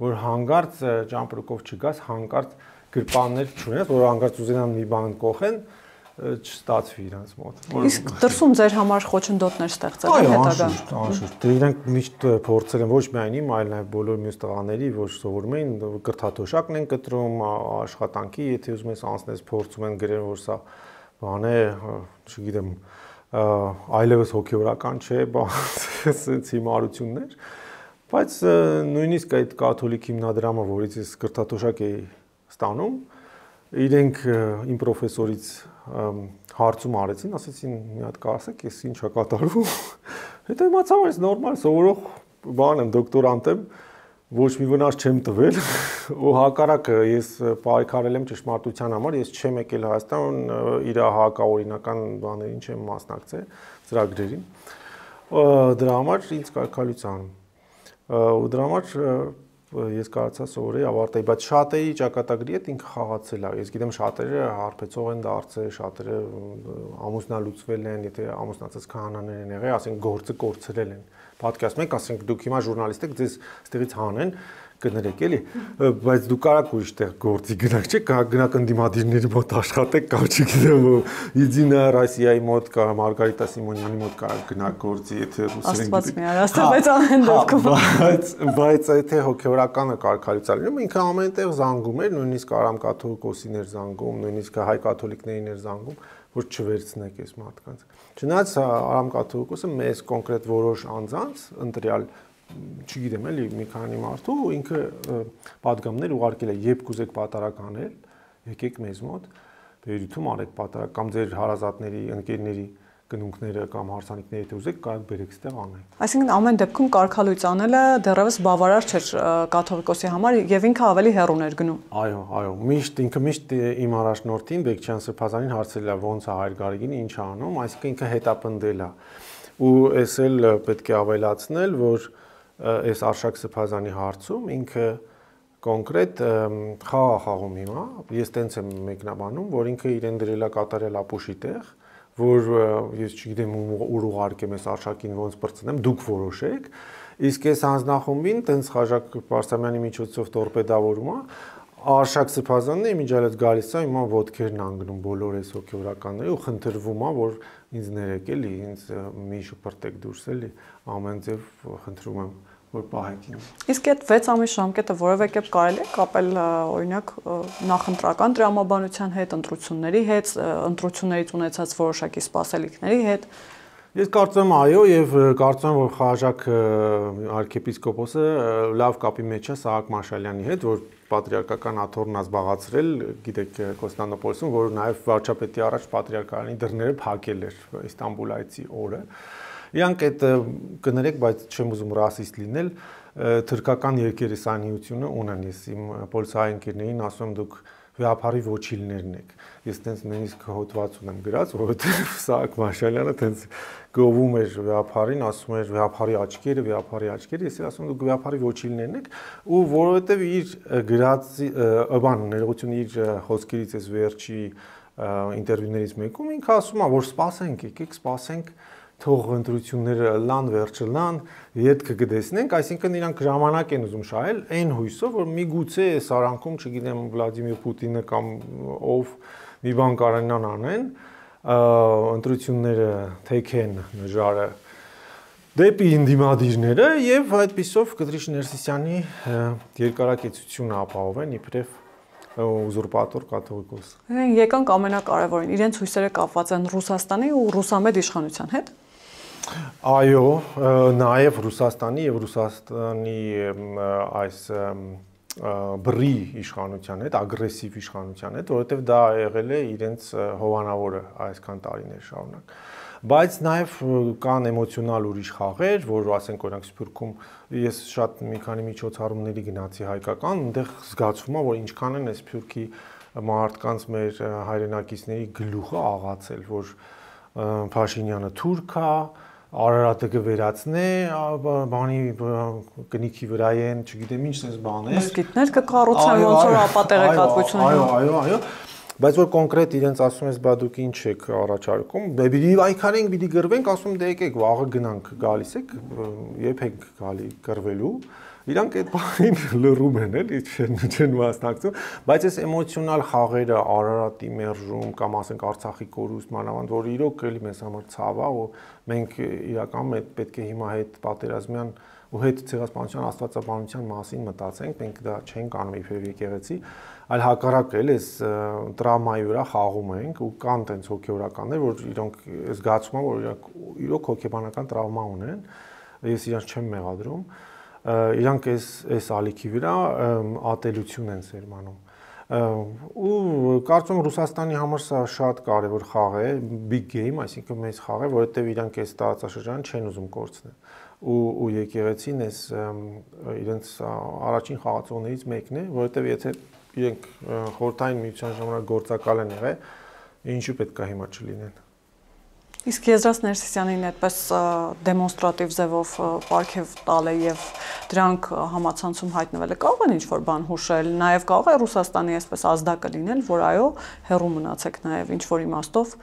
որ հանգարց ճամպրուկով չգաս, հանգարց գրպաններ չունես, որ հանգարց ուզենան մի բան կողեն, չստացվի իրանց մոտ։ Իսկ դրսում ձեր համար խոչընդոտներ ստեղծել են հետագան։ Անշուշտ, իրանք միշտ փորձել են ոչ միայն իմ, այլ նաև բոլոր մյուս տղաների, որ սովորում էին, կրթաթոշակն են կտրում, աշխատանքի, եթե ուզում ես անցնես, փորձում են գրել, որ սա բան է, չգիտեմ, այլևս հոգեորական չէ, սենց հիմարություններ, բայց նույնիսկ այդ կաթոլիկ հիմնադրամը, որից ես կրթաթոշակ էի ստանում, իրենք իմ պրոֆեսորից հարցում արեցին, ասեցին մի հատ կասեք, ես ինչա կատարվում։ Հետո իմացա, որ ես նորմալ սովորող բան եմ, դոկտորանտ եմ, ոչ մի վնաս չեմ տվել, ու հակառակը ես պայքարել եմ ճշմարտության համար, ես չեմ եկել Հայաստան, իր հակաօրինական բաներին չեմ մասնակցել, ծրագրերին։ Դրա համար ինձ կարգալույց անում։ Ու դրա համար ես կարծա սովորեի ավարտեի, բայց շատերի ճակատագրի հետ ինքը խաղացել է։ Ես գիտեմ շատերը հարբեցող են դարձել, շատերը ամուսնալուծվել են, եթե ամուսնացած քահանաներ են եղել, ասենք գործը կորցրել են։ Պատկերացնում եք, ասենք դուք հիմա ժուրնալիստ եք, ձեզ ստեղից հանեն, կներեք էլի, բայց դու կարաք ուրիշ տեղ գործի գնաք, չէ՞, գնաք ընդդիմադիրների մոտ աշխատեք, կամ չգիտեմ, Իդինա Ռոսիայի մոտ կամ Մարգարիտա Սիմոնյանի մոտ կարաք գնաք գործի, եթե ռուսերեն Աստված մի արաստ, բայց ամեն դեպքում։ Բայց եթե հոգեորականը կարգալուծալ լինում, ինքը ամեն տեղ զանգում էր, նույնիսկ Արամ կաթողիկոսին էր զանգում, նույնիսկ հայ կաթոլիկներին էր զանգում, որ չվերցնեք այս մարդկանց։ Չնայած Արամ կաթողիկոսը մեզ կոնկրետ որոշ անձանց ընտրյալ չգիտեմ էլի մի քանի մարդու ինքը պատգամներ ուղարկել է, երբ կուզեք պատարակ անել, եկեք մեզ մոտ, վերյութում արեք պատարակ կամ ձեր հարազատների, ընկերների գնունքները կամ հարսանիքները եթե ուզեք կարող բերեք ստեղ անեք։ Այսինքն ամեն դեպքում կարգալույծ անելը դեռևս բավարար չէր կաթողիկոսի համար եւ ինքը ավելի հեռուն էր գնում։ Այո, միշտ իմ առաջնորդին Բեկչյան Սրբազանին հարցրել է ոնց է Հայր Գարեգինը ինչ է անում, այսինքն ինքը հետապնդել է։ Ու էս էլ պետք է ավելացնել, որ այս Արշակ Սրբազանի հարցում ինքը կոնկրետ խաղ է խաղում հիմա, ես տենց եմ մեկնաբանում, որ ինքը իրեն դրել է կատարել ապուշի տեղ, որ ես չգիտեմ ուր ուղարկեմ այս Արշակին ոնց բրցնեմ, դուք որոշեք, իսկ այս հանձնախումբին տենց Խաժակ Պարսամյանի միջոցով տորպեդավորում է, Արշակ Սրբազանն է իմիջիալից գալիս է հիմա ոտքերն անգնում բոլոր այս հոգեորականների ու խնդրվում է, որ ինձ ներեք էլի, ինձ մի շփրտեք դուրս էլի, ամեն ձև խնդրում եմ որ պահեք ինձ։ Իսկ այդ 6 ամիս ժամկետը որևէ կերպ կարելի է կապել օրինակ նախընտրական տրամաբանության հետ, ընտրությունների հետ, ընտրություններից ունեցած որոշակի սպասելիքների հետ։ Ես կարծում եմ այո եւ կարծում եմ որ Խաժակ arczepiskopos-ը լավ կապի մեջ է Սահակ Մաշալյանի հետ, որ պատրիարքական աթոռն է զբաղացրել, գիտեք Կոստանդնուպոլսում, որ նաեւ վարչապետի առաջ պատրիարքարանի դռները փակել էր Իստանբուլայցի օրը։ Իրանք այդ կներեք, բայց չեմ ուզում ռասիստ լինել, թուրքական երկերեսանիությունը ունեն, ես իմ պոլսահայ ընկերներին ասում եմ դուք վեհապարի ոչիլներն եք։ Ես տենց նույնիսկ հոդված ունեմ գրած, որովհետև Սահակ Մաշալյանը տենց գովում էր վեհապարին, ասում էր վեհապարի աչքերը, ես ասում դուք վեհապարի ոչիլներն եք, ու որովհետև իր գրած ներողություն իր խոսքերից էս վերջի ինտերվյուներից մեկում ինքը ասում է, որ սպասենք, եկեք սպասենք թող ընտրությունները լան վերջը լան, ետքը կդեսնենք, այսինքն իրանք ժամանակ են ուզում շահել այն հույսով, որ միգուցե սարանքում, չգիտեմ, Վլադիմիր Պուտինը կամ ով մի բան կարողանան անեն, ընտրությունները թեքեն նժարը դեպի ինդիմադիրները եւ այդպիսով Կտրիշ Ներսիսյանի երկարակեցությունը ապահովեն իբրև ուզուրպատոր կաթողիկոս։ Եկանք ամենակարևորին, իրենց հույսերը կապված են Ռուսաստանի ու ռուսամետ իշխանության հետ։ Այո, նաև Ռուսաստանի եւ Ռուսաստանի այս բռի իշխանության հետ, ագրեսիվ իշխանության հետ, որովհետեւ դա եղել է իրենց հովանավորը այսքան տարիներ շարունակ։ Բայց նաև կան էմոցիոնալ ուրիշ խաղեր, որ ասենք օրինակ Սփյուռքում ես շատ մի քանի միջոցառումների գնացի հայկական, այնտեղ զգացվում է, որ ինչքան են այս Սփյուռքի մարդկանց մեր հայրենակիցների գլուխը աղացել, որ Փաշինյանը թուրք է, Արարատը կվերացնե, բանի կնիքի վրա են, չգիտեմ ինչ էս բաներ։ Մսկիթներ կկառուցեն, ոնց որ ապատեղեկատվություն։ Այո։ Բայց որ կոնկրետ իրենց ասում ես, բա դուք ինչ եք առաջարկում, պիտի այքարենք, պիտի գրվենք, ասում դե եկեք վաղը գնանք, գալիս եք, երբ եք գալի գրվելու, իրանք այդ բանին լռում են, էլի չեն մասնակցում, բայց այս էմոցիոնալ խաղերը Արարատի մերժում կամ ասենք Արցախի կորուստ մանավանդ, որ իրոք էլի մեզ համար ցավ է, ու մենք իրականում պետք է հիմա հետ պատերազմյան ու հետ ցեղասպանության աստվածաբանության մասին մտածենք, մենք դա չենք անում իբրև եկեղեցի, այլ հակառակը էլ էս տրամայի վրա խաղում ենք ու կան տենց հոգեորականներ, որ իրենք զգացում են, որ իրոք հոգեբանական տրավմա ունեն, ես իրանք չեմ մեղադրում, իրանք այս ալիքի վրա ատելություն են սերմանում։ Ու կարծում եմ Ռուսաստանի համար սա շատ կարևոր խաղ է, big game, այսինքն մեծ խաղ է, որովհետև իրանք այս տարածաշրջանը չեն ուզում կորցնել։ Ու եկեղեցին էս իրենց առաջին խաղացողներից մեկն է, որովհետև եթե իրենք խորհրդային միության ժամանակ գործակալ են եղել, ինչու պետք է հիմա չլինեն։ Իսկ Եզրաս Ներսիսյանին այդպես դեմոնստրատիվ ձևով պարգև տալ է եւ դրանք համացանցում հայտնվելը կարող են ինչ-որ բան հուշել, նաեւ կարող է Ռուսաստանի այսպես ազդակը լինել, որ այո, հեռու մնացեք նաեւ ինչ-որ իմաստով։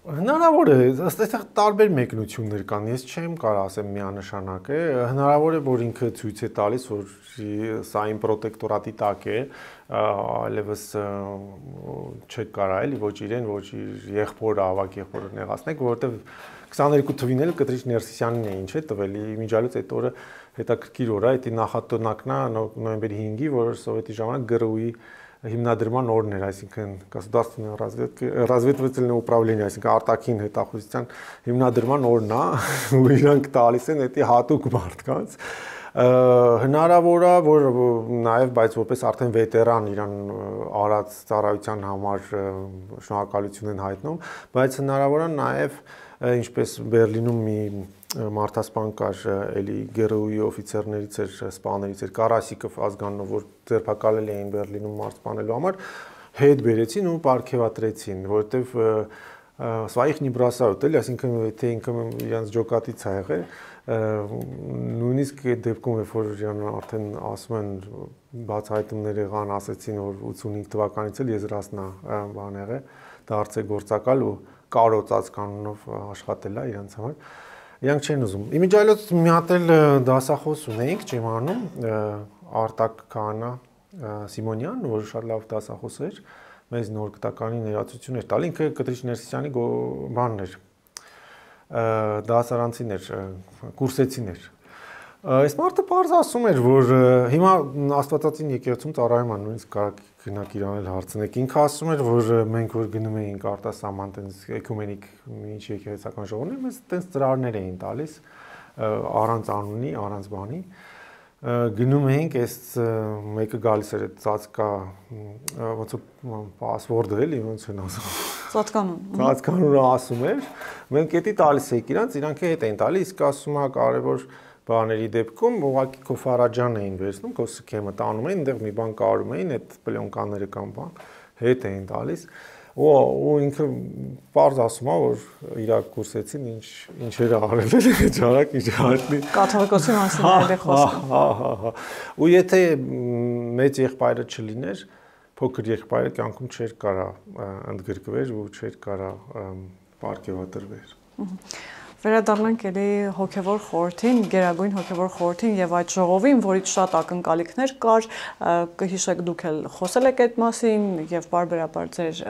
Հնարավոր է, այստեղ տարբեր մեկնություններ կան, ես չեմ կարող ասեմ միանշանակ է, հնարավոր է, որ ինքը ցույց է տալիս, որ սա իմ պրոտեկտորատի տակ է, այլևս չեք կարող էլի ոչ իրեն, ոչ իր եղբորը, ավագ եղբորը նեղացնեք, որովհետև 22 թվին էլ Կտրիչ Ներսիսյանին է ինչ է տվել, իմիջիալից այդ օրը հետաքրքիր օր է, դա նախատոնակն է նոյեմբերի 5-ի, որ սովետի ժամանակ ԳՌՈ-ի հիմնադրման օրն էր, այսինքն Государственное разведывательное управление, այսինքն արտաքին հետախուզության հիմնադրման օրն է, ու իրանք տալիս են դա հատուկ մարդկանց։ Հնարավոր է, որ նաև բայց որպես արդեն վետերան իրան արած ծառայության համար շնորհակալություն են հայտնում, բայց հնարավոր է նաև ինչպես Բերլինում մի մարդասպան կար, էլի ԳՌՈ-ի օֆիցերներից էր, սպաներից էր, Կարասիկով ազգանունով, որ ձերբակալել էին Բերլինում մարդ սպանելու համար, հետ բերեցին ու պարգևատրեցին, որովհետև своих не бросают, էլի, այսինքն եթե ինքը իրանց ջոկատից է եղել, նույնիսկ այդ դեպքում երբ որ իրան արդեն ասում են բացահայտումներ եղան, ասեցին որ 85 թվականից էլ Եզրասն է բան եղել, դարձել գործակալ ու կարոծած կանոնով աշխատել է իրանց համար։ Իրանք չեն ուզում։ Իմիջիալոց մի հատ էլ դասախոս ունեինք Ճեմանում, Արտակ Քահանա Սիմոնյան, որ շատ լավ դասախոս էր, մեզ նոր գտականի ներածություն էր տալ, ինքը Կտրիչ Ներսիսյանի բանն էր, դասարանցին էր, կուրսեցին էր։ Այս մարդը պարզ ասում էր, որ հիմա Աստվածածին եկեղեցում ծառայում են, նույնիսկ կարող գնաք իրանել հարցնեք։ Ինքը ասում էր, որ մենք որ գնում էինք արտասահման տենց էկումենիկ ինչ եկեղեցական ժողովներ, մեզ տենց ծրարներ էին տալիս առանց անունի, առանց բանի։ Գնում էինք, այս մեկը գալիս էր այդ ծածկա ոնց է password-ը էլի ոնց են ասում։ Ծածկանունը ասում էր։ Մենք էդի տալիս էինք իրանք հետ էին տալիս, իսկ ասում է կարևոր բաների դեպքում ուղղակի քո Ֆարաջան էին վերցնում, քո սքեմը տանում էին, այնտեղ մի բան կարում էին, այդ պլյոնկաները կամ բան հետ էին տալիս։ Ու ինքը պարզ ասում է, որ իր կուրսեցին ինչեր արել է ճարակ ինչ հայտնի կաթողիկոսի մասին այլ է խոսքը։ Ու եթե մեծ եղբայրը չլիներ, փոքր եղբայրը կյանքում չէր կարա ընդգրկվեր ու չէր կարա պարգևատրվեր։ Վերադառնանք էլի հոգևոր խորհրդին, Գերագույն հոգևոր խորհրդին եւ այդ ժողովին, որից շատ ակնկալիքներ կար, կհիշեք դուք էլ խոսել եք այդ մասին եւ բարբերաբար ձեր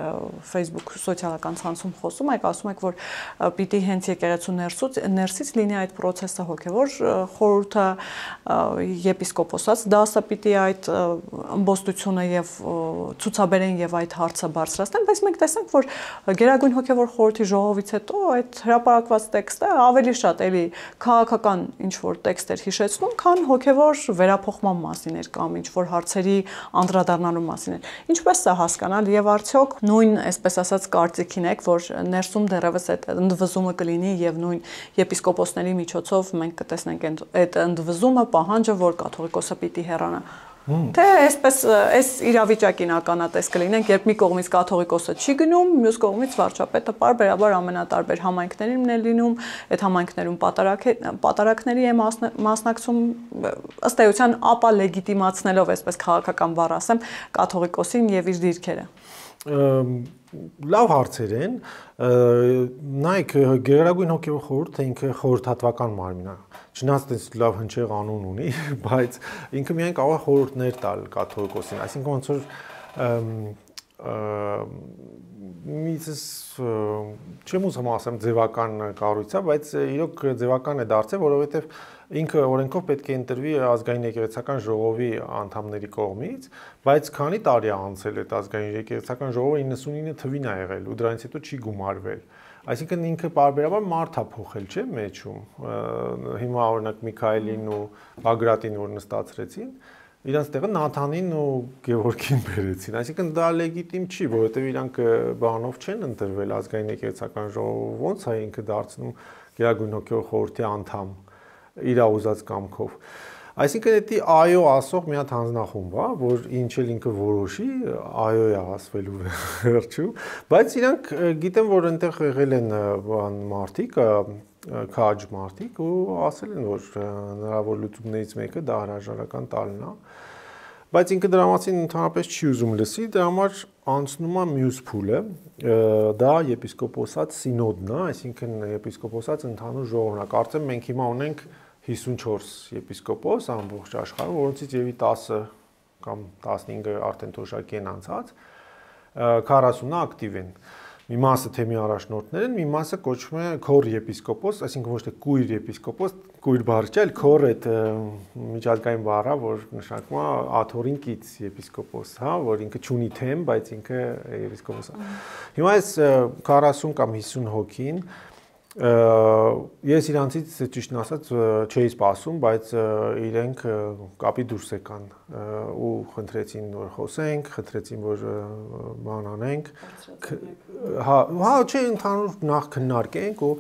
Facebook սոցիալական ցանցում խոսում եք, ասում եք, որ պիտի հենց եկեղեցու ներսից լինի այդ process-ը հոգևոր խորհուրդը, եպիսկոպոսած դասը պիտի այդ ըմբոստությունը եւ ցուցաբերեն եւ այդ հարցը բարձրացնեն, բայց մենք տեսանք, որ Գերագույն հոգևոր խորհրդի ժողովից հետո այդ հրապարակված տեքստը ավելի շատ էլի քաղաքական ինչ-որ տեքստեր հիշեցնում, քան հոգևոր վերափոխման մասին էր կամ ինչ-որ հարցերի անդրադառնալու մասին էր։ Ինչպես է հասկանալ եւ արդյոք նույն, այսպես ասած, կարծիքին եք, որ ներսում դեռևս այդ ընդվզումը կլինի եւ նույն եպիսկոպոսների միջոցով մենք կտեսնենք այդ ընդվզումը, պահանջը, որ կաթողիկոսը պիտի հեռանա։ Թե այսպես այս իրավիճակին ականատես կլինենք, երբ մի կողմից կաթողիկոսը չի գնում, մյուս կողմից վարչապետը պարբերաբար ամենատարբեր համայնքներում է լինում, այդ համայնքներում պատարակների է մասնակցում, ըստ էության ապա լեգիտիմացնելով, այսպես քաղաքական բառ ասեմ, կաթողիկոսին եւ իր դիրքերը։ Լավ հարցեր են, նայեք Գերագույն հոգևոր խորհուրդը ինքը խորհրդատվական մարմին է, չնայած դες լավ հնչեղ անուն ունի, բայց ինքը միայն կարող է խորհուրդներ տալ կաթողիկոսին, այսինքն ոնց որ միցս չեմ ուզում ասեմ ձևական կառույց է, բայց իրոք ձևական է դարձել, որովհետև ինքը օրենքով պետք է ընտրվի ազգային եկեղեցական ժողովի անդամների կողմից, բայց քանի տարի է անցել այդ ազգային եկեղեցական ժողովը 99 թվին է եղել ու դրանից հետո չի գումարվել։ Այսինքն ինքը պարբերաբար մարդ է փոխել, չէ՞, մեջում։ Հիմա օրինակ Միքայելին ու Բագրատին որ նստացրեցին, իրանց տեղը Նաթանին ու Գևորգին բերեցին։ Այսինքն դա լեգիտիմ չի, որովհետև իրանք բանով չեն ընտրվել ազգային եկեղեցական ժողով, ոնց է ինքը դարձնում Գերագույն հոգևոր խորհրդի անդամ իր ուզած կամքով։ Այսինքն դա այո ասող մի հատ հանձնախումբ է, որ ինչ էլ ինքը որոշի, այո է ասվելու վերջում, բայց իրանք գիտեմ, որ այնտեղ եղել են մարդիկ, քաջ մարդիկ ու ասել են, որ հնարավոր լուծումներից մեկը դա հրաժարական տալն է, բայց ինքը դրա մասին ընդհանրապես չի ուզում լսի, դրա համար անցնում է մյուս փուլը, դա եպիսկոպոսած սինոդն է, այսինքն եպիսկոպոսած ընդհանուր ժողովն է, կարծեմ մենք հիմա ունենք 54 եպիսկոպոս ամբողջ աշխարհում, որոնցից եւի 10 կամ 15-ը արդեն թոշակի են անցած, 40-ը ակտիվ են։ Մի մասը թեմի առաջնորդներ են, մի մասը կոչվում է քոր եպիսկոպոս, այսինքն ոչ թե կույր եպիսկոպոս, կույր բառը չէ, այլ քոր այդ միջազգային բառը, որ նշանակում է աթոռին կից եպիսկոպոս, հա, որ ինքը չունի թեմ, բայց ինքը եպիսկոպոս է։ Հիմա այս 40 կամ 50 հոգին ես իրանցից ճիշտն ասած չէի սպասում, բայց իրենք կապի դուրս եկան ու խնդրեցին որ խոսենք, խնդրեցին որ բան անենք, հա չէ ընդհանուր նախ քննարկենք ու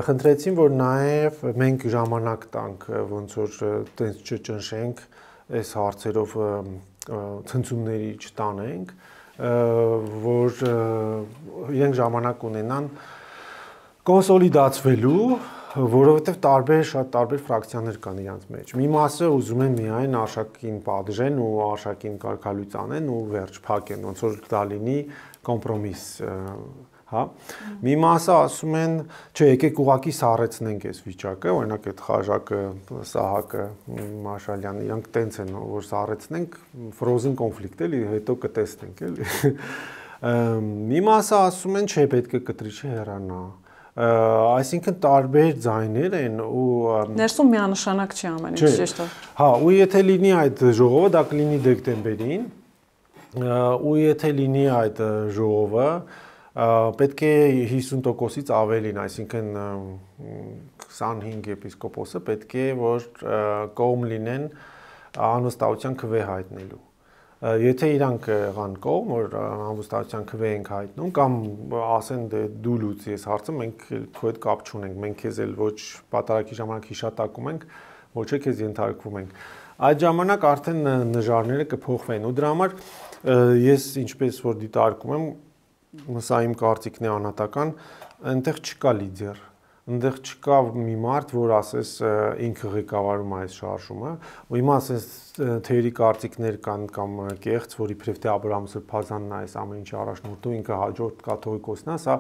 խնդրեցին որ նաև մենք ժամանակ տանք ոնց որ տենց չճնշենք այս հարցերով ցնցումների չտանենք, որ իրենք ժամանակ ունենան կոնսոլիդացվելու, որովհետև շատ տարբեր ֆրակցիաներ կան իրանց մեջ։ Մի մասը ուզում են միայն արշակին պատժեն ու արշակին կարգալույց անեն ու վերջ փակեն, ոնց որ դա լինի կոմպրոմիս, հա։ Մի մասը ասում են, չէ, եկեք ուղակի սառեցնենք այս վիճակը, օրինակ այդ Խաժակը, Սահակը, Մաշալյանը, իրանք տենց են, որ սառեցնենք, ֆրոզին կոնֆլիկտ էլի, հետո կտեսնենք, էլի։ Մի մասը ասում են, չէ, պետք է կտրիչը հեռանա։ Այսինքն տարբեր ձայներ են ու ներսում միանշանակ չի ամեն ինչ, ճիշտ է։ Հա, ու եթե լինի այդ ժողովը, դա կլինի դեկտեմբերին, ու եթե լինի այդ ժողովը, պետք է 50%-ից ավելին, այսինքն 25 եպիսկոպոսը պետք է որ կողմ լինեն անվստահության քվե հայտնելու։ Եթե իրանք եղան կողմ, որ անվստահության քվե ենք հայտնում կամ ասեն դու լուծի այս հարցը, մենք քո հետ կապ չունենք, մենք քեզ էլ ոչ պատարագի ժամանակ հիշատակում ենք, ոչ է քեզ ենթարկվում ենք։ Այդ ժամանակ արդեն նժարները կփոխվեն ու դրա համար ես ինչպես որ դիտարկում եմ, սա իմ կարծիքն է անհատական, այնտեղ չկա լիդեր։ Այնտեղ չկա մի մարդ, որ ասես ինքը ղեկավարում է այս շարժումը, ու հիմա ասես թերի կարծիքներ կան կամ կեղծ, որ իբրև թե Աբրահամ Սրբազանն է այս ամեն ինչի առաջնորդում, ինքը հաջորդ կաթողիկոսն է, սա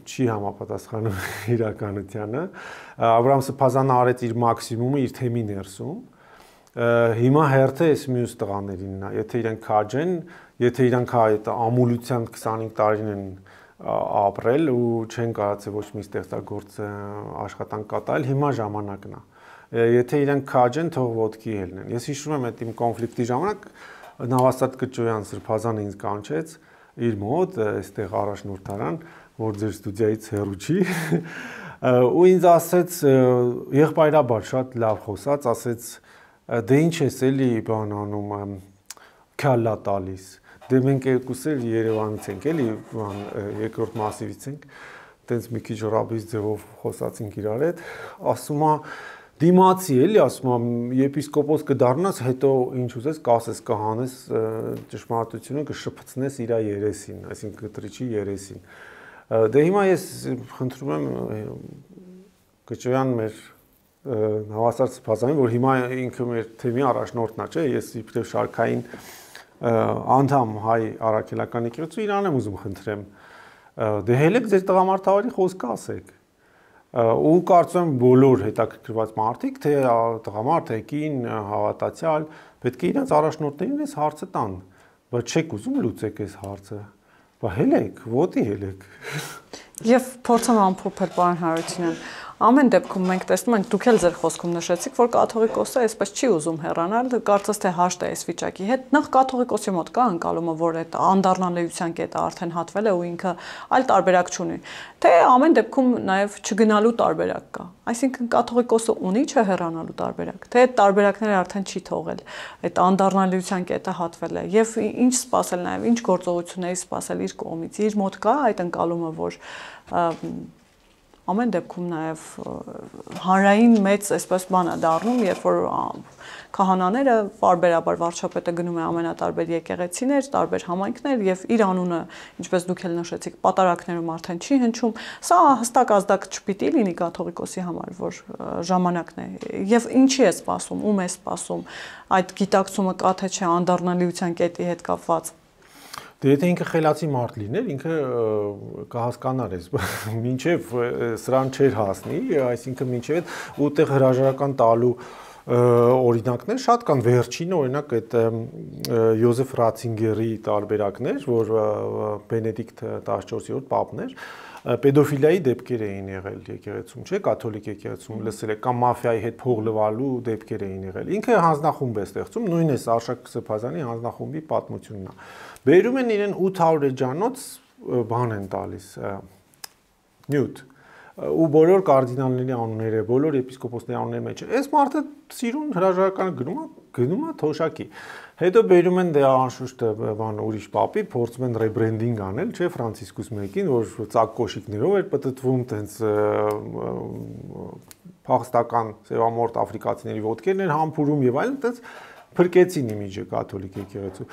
չի համապատասխանում իրականությանը։ Աբրահամ Սրբազանը արեց իր մաքսիմումը իր թեմի ներսում։ Հիմա հերթը այս մյուս տղաներինն է, եթե իրենք քաջ են, եթե իրանք այդ ամուլության 25 տարին են ապրել ու չեն կարողացել ոչ մի ստեղծագործ աշխատանք կատարել, հիմա ժամանակն է։ Եթե իրենք քաջ են, թող ոտքի ելնեն։ Ես հիշում եմ այդ իմ կոնֆլիկտի ժամանակ Նավաստատ Կճոյան Սրբազանը ինձ կանչեց իր մոտ, այստեղ առաջնորդարան, որ ձեր ստուդիայից հեռու չի, ու ինձ ասեց եղբայրաբար շատ լավ խոսած, ասեց դե ինչ ես էլի բան անում, քալլա տալիս։ Դե մենք երկուս էլ Երևանից ենք, էլի, երկրորդ մասիվից ենք, տենց մի քիչ ռաբիս ձևով խոսացինք իրար հետ, ասում է դիմացի էլի, ասում է եպիսկոպոս կդառնաս, հետո ինչ ուզես կասես, կհանես ճշմարտությունը կշփցնես իր երեսին, այսինքն կտրիչի երեսին։ Դե հիմա ես խնդրում եմ Կճոյան մեր Նավաստատ Սրբազանին, որ հիմա ինքը մեր թեմի առաջնորդն է, չէ, ես իբրև շարքային անդամ հայ առաքելական եկեղեցու իրան եմ ուզում խնդրեմ, դե հելեք ձեր տղամարդավարի խոսքը ասեք։ Ու կարծում եմ բոլոր հետաքրքրված մարդիկ, թե տղամարդ, թե կին, հավատացյալ, պետք է իրենց առաջնորդներին այս հարցը տան, բայց չեք ուզում լուծեք այս հարցը, բա հելեք, ոտի հելեք։ Եվ փորձեմ ամփոփել պարոն Հարությունյան, ամեն դեպքում մենք տեսնում ենք, դուք էլ ձեր խոսքում նշեցիք, որ կաթողիկոսը այսպես չի ուզում հեռանալ, կարծես թե հաշտ է այս վիճակի հետ։ Նախ կաթողիկոսի մոտ կա ընկալումը, որ այդ անդառնալիության կետը արդեն հատվել է ու ինքը այլ տարբերակ չունի։ Թե ամեն դեպքում նաև չգնալու տարբերակ կա։ Այսինքն կաթողիկոսը ունի չհեռանալու տարբերակ, թե այդ տարբերակները արդեն չի թողել, այդ անդառնալիության կետը հատվել է եւ ինչ սпасել նաև, ինչ գործողությունների սпасել իր կողմից։ Իր մոտ կա այդ ընկալումը, որ ամեն դեպքում նաև հանրային մեծ այսպես բան է դառնում, երբ որ քահանաները պարբերաբար վարչապետը գնում է ամենատարբեր եկեղեցիներ, տարբեր համայնքներ եւ իր անունը, ինչպես դուք էլ նշեցիք, պատարակներում արդեն չի հնչում։ Սա հստակ ազդակ չպիտի լինի կաթողիկոսի համար, որ ժամանակն է։ Եվ ինչի է սպասում, ում է սպասում, այդ գիտակցումը կա թե չէ անդառնալիության կետի հետ կապված։ Դե եթե ինքը խելացի մարդ լիներ, ինքը կհասկանար էս, մինչև սրան չէր հասնի, այսինքն մինչև այդ ուտեղ հրաժարական տալու օրինակներ շատ կան, վերջին օրինակ այդ Յոզեֆ Ռացինգերի տարբերակներ, որ Բենեդիկտ 14-րդ պապն էր, պեդոֆիլիայի դեպքեր էին եղել եկեղեցում, չէ՞, կաթոլիկ եկեղեցում լսել եք, կամ մաֆիայի հետ փող լվալու դեպքեր էին եղել։ Ինքը հանձնախումբ է ստեղծում, նույն է Արշակ Սփազյանի հանձնախումբի պատմությունն է։ Բերում են իրեն 800 էջանոց բան են տալիս, նյութ, ու բոլոր կարդինալների անունները, բոլոր եպիսկոպոսների անունների մեջ։ Այս մարդը սիրուն հրաժարական գնում է թոշակի։ Հետո բերում են դե անշուշտ բան ուրիշ պապի, փորձում են ռեբրենդինգ անել, չէ, Ֆրանցիսկոս 1-ին, որ ծակ կոշիկներով էր պտտվում, տենց փախստական սևամորտ աֆրիկացիների ոտքերն էր համբուրում եւ այլն, տենց փրկեցին իմիջը կաթոլիկ եկեղեցու։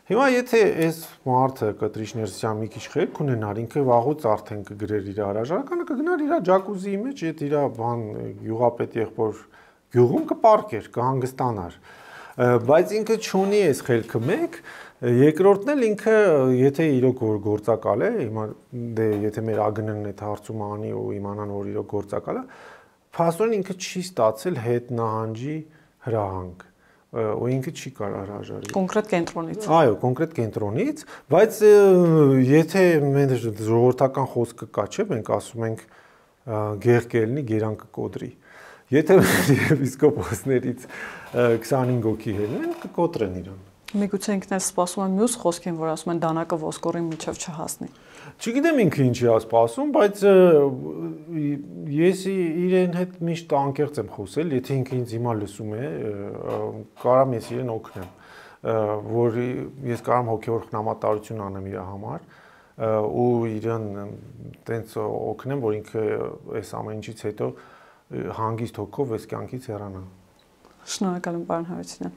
Հիմա եթե այս մարդը Կտրիշներսյան մի քիչ խելք ունենար, ինքը վաղուց արդեն կգրեր իր հրաժարականը, կգնար իր ջակուզիի մեջ, այդ իր բան գյուղապետ եղբոր գյուղում կպարկեր, կհանգստանար։ Բայց ինքը չունի այս խելքը մեկ, երկրորդն էլ ինքը եթե իրոք որ գործակալ է, հիմա դե եթե մեր ԱԳՆ-ն այդ հարցումը անի ու իմանան որ իրոք գործակալ է, փաստորեն ինքը չի ստացել հետնահանջի հրահանգ ու ինքը չի կարող հրաժարվել կոնկրետ կենտրոնից։ Այո, կոնկրետ կենտրոնից, բայց եթե մեր ժողովրդական խոսքը կա, չէ, մենք ասում ենք գեղ կելնի, գերան կկոտրի։ Եթե եպիսկոպոսներից 25 հոգի ելնեն, կկոտրեն իրան։ Միգուցե ինքն էլ սպասում է մյուս խոսքին, որ ասում են դանակը ոսկորին միջև չհասնի։ Չգիտեմ ինքը ինչի է սպասում, բայց ես իրեն հետ միշտ անկեղծ եմ խոսել, եթե ինքը ինձ հիմա լսում է, կարամ ես իրեն օգնեմ, որ ես կարամ հոգևոր խնամատարություն անեմ իր համար ու իրեն տենց օգնեմ, որ ինքը այս ամեն ինչից հետո հանգիստ հոգով այս կյանքից հեռանա։ Շնորհակալ եմ, պարոն Հարությունյան։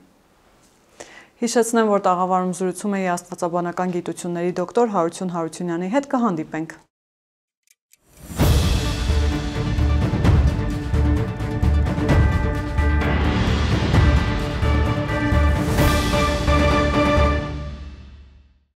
Հիշեցնեմ, որ տաղավարում զրուցում էի աստվածաբանական գիտությունների դոկտոր Հարություն Հարությունյանի հետ, կհանդիպենք։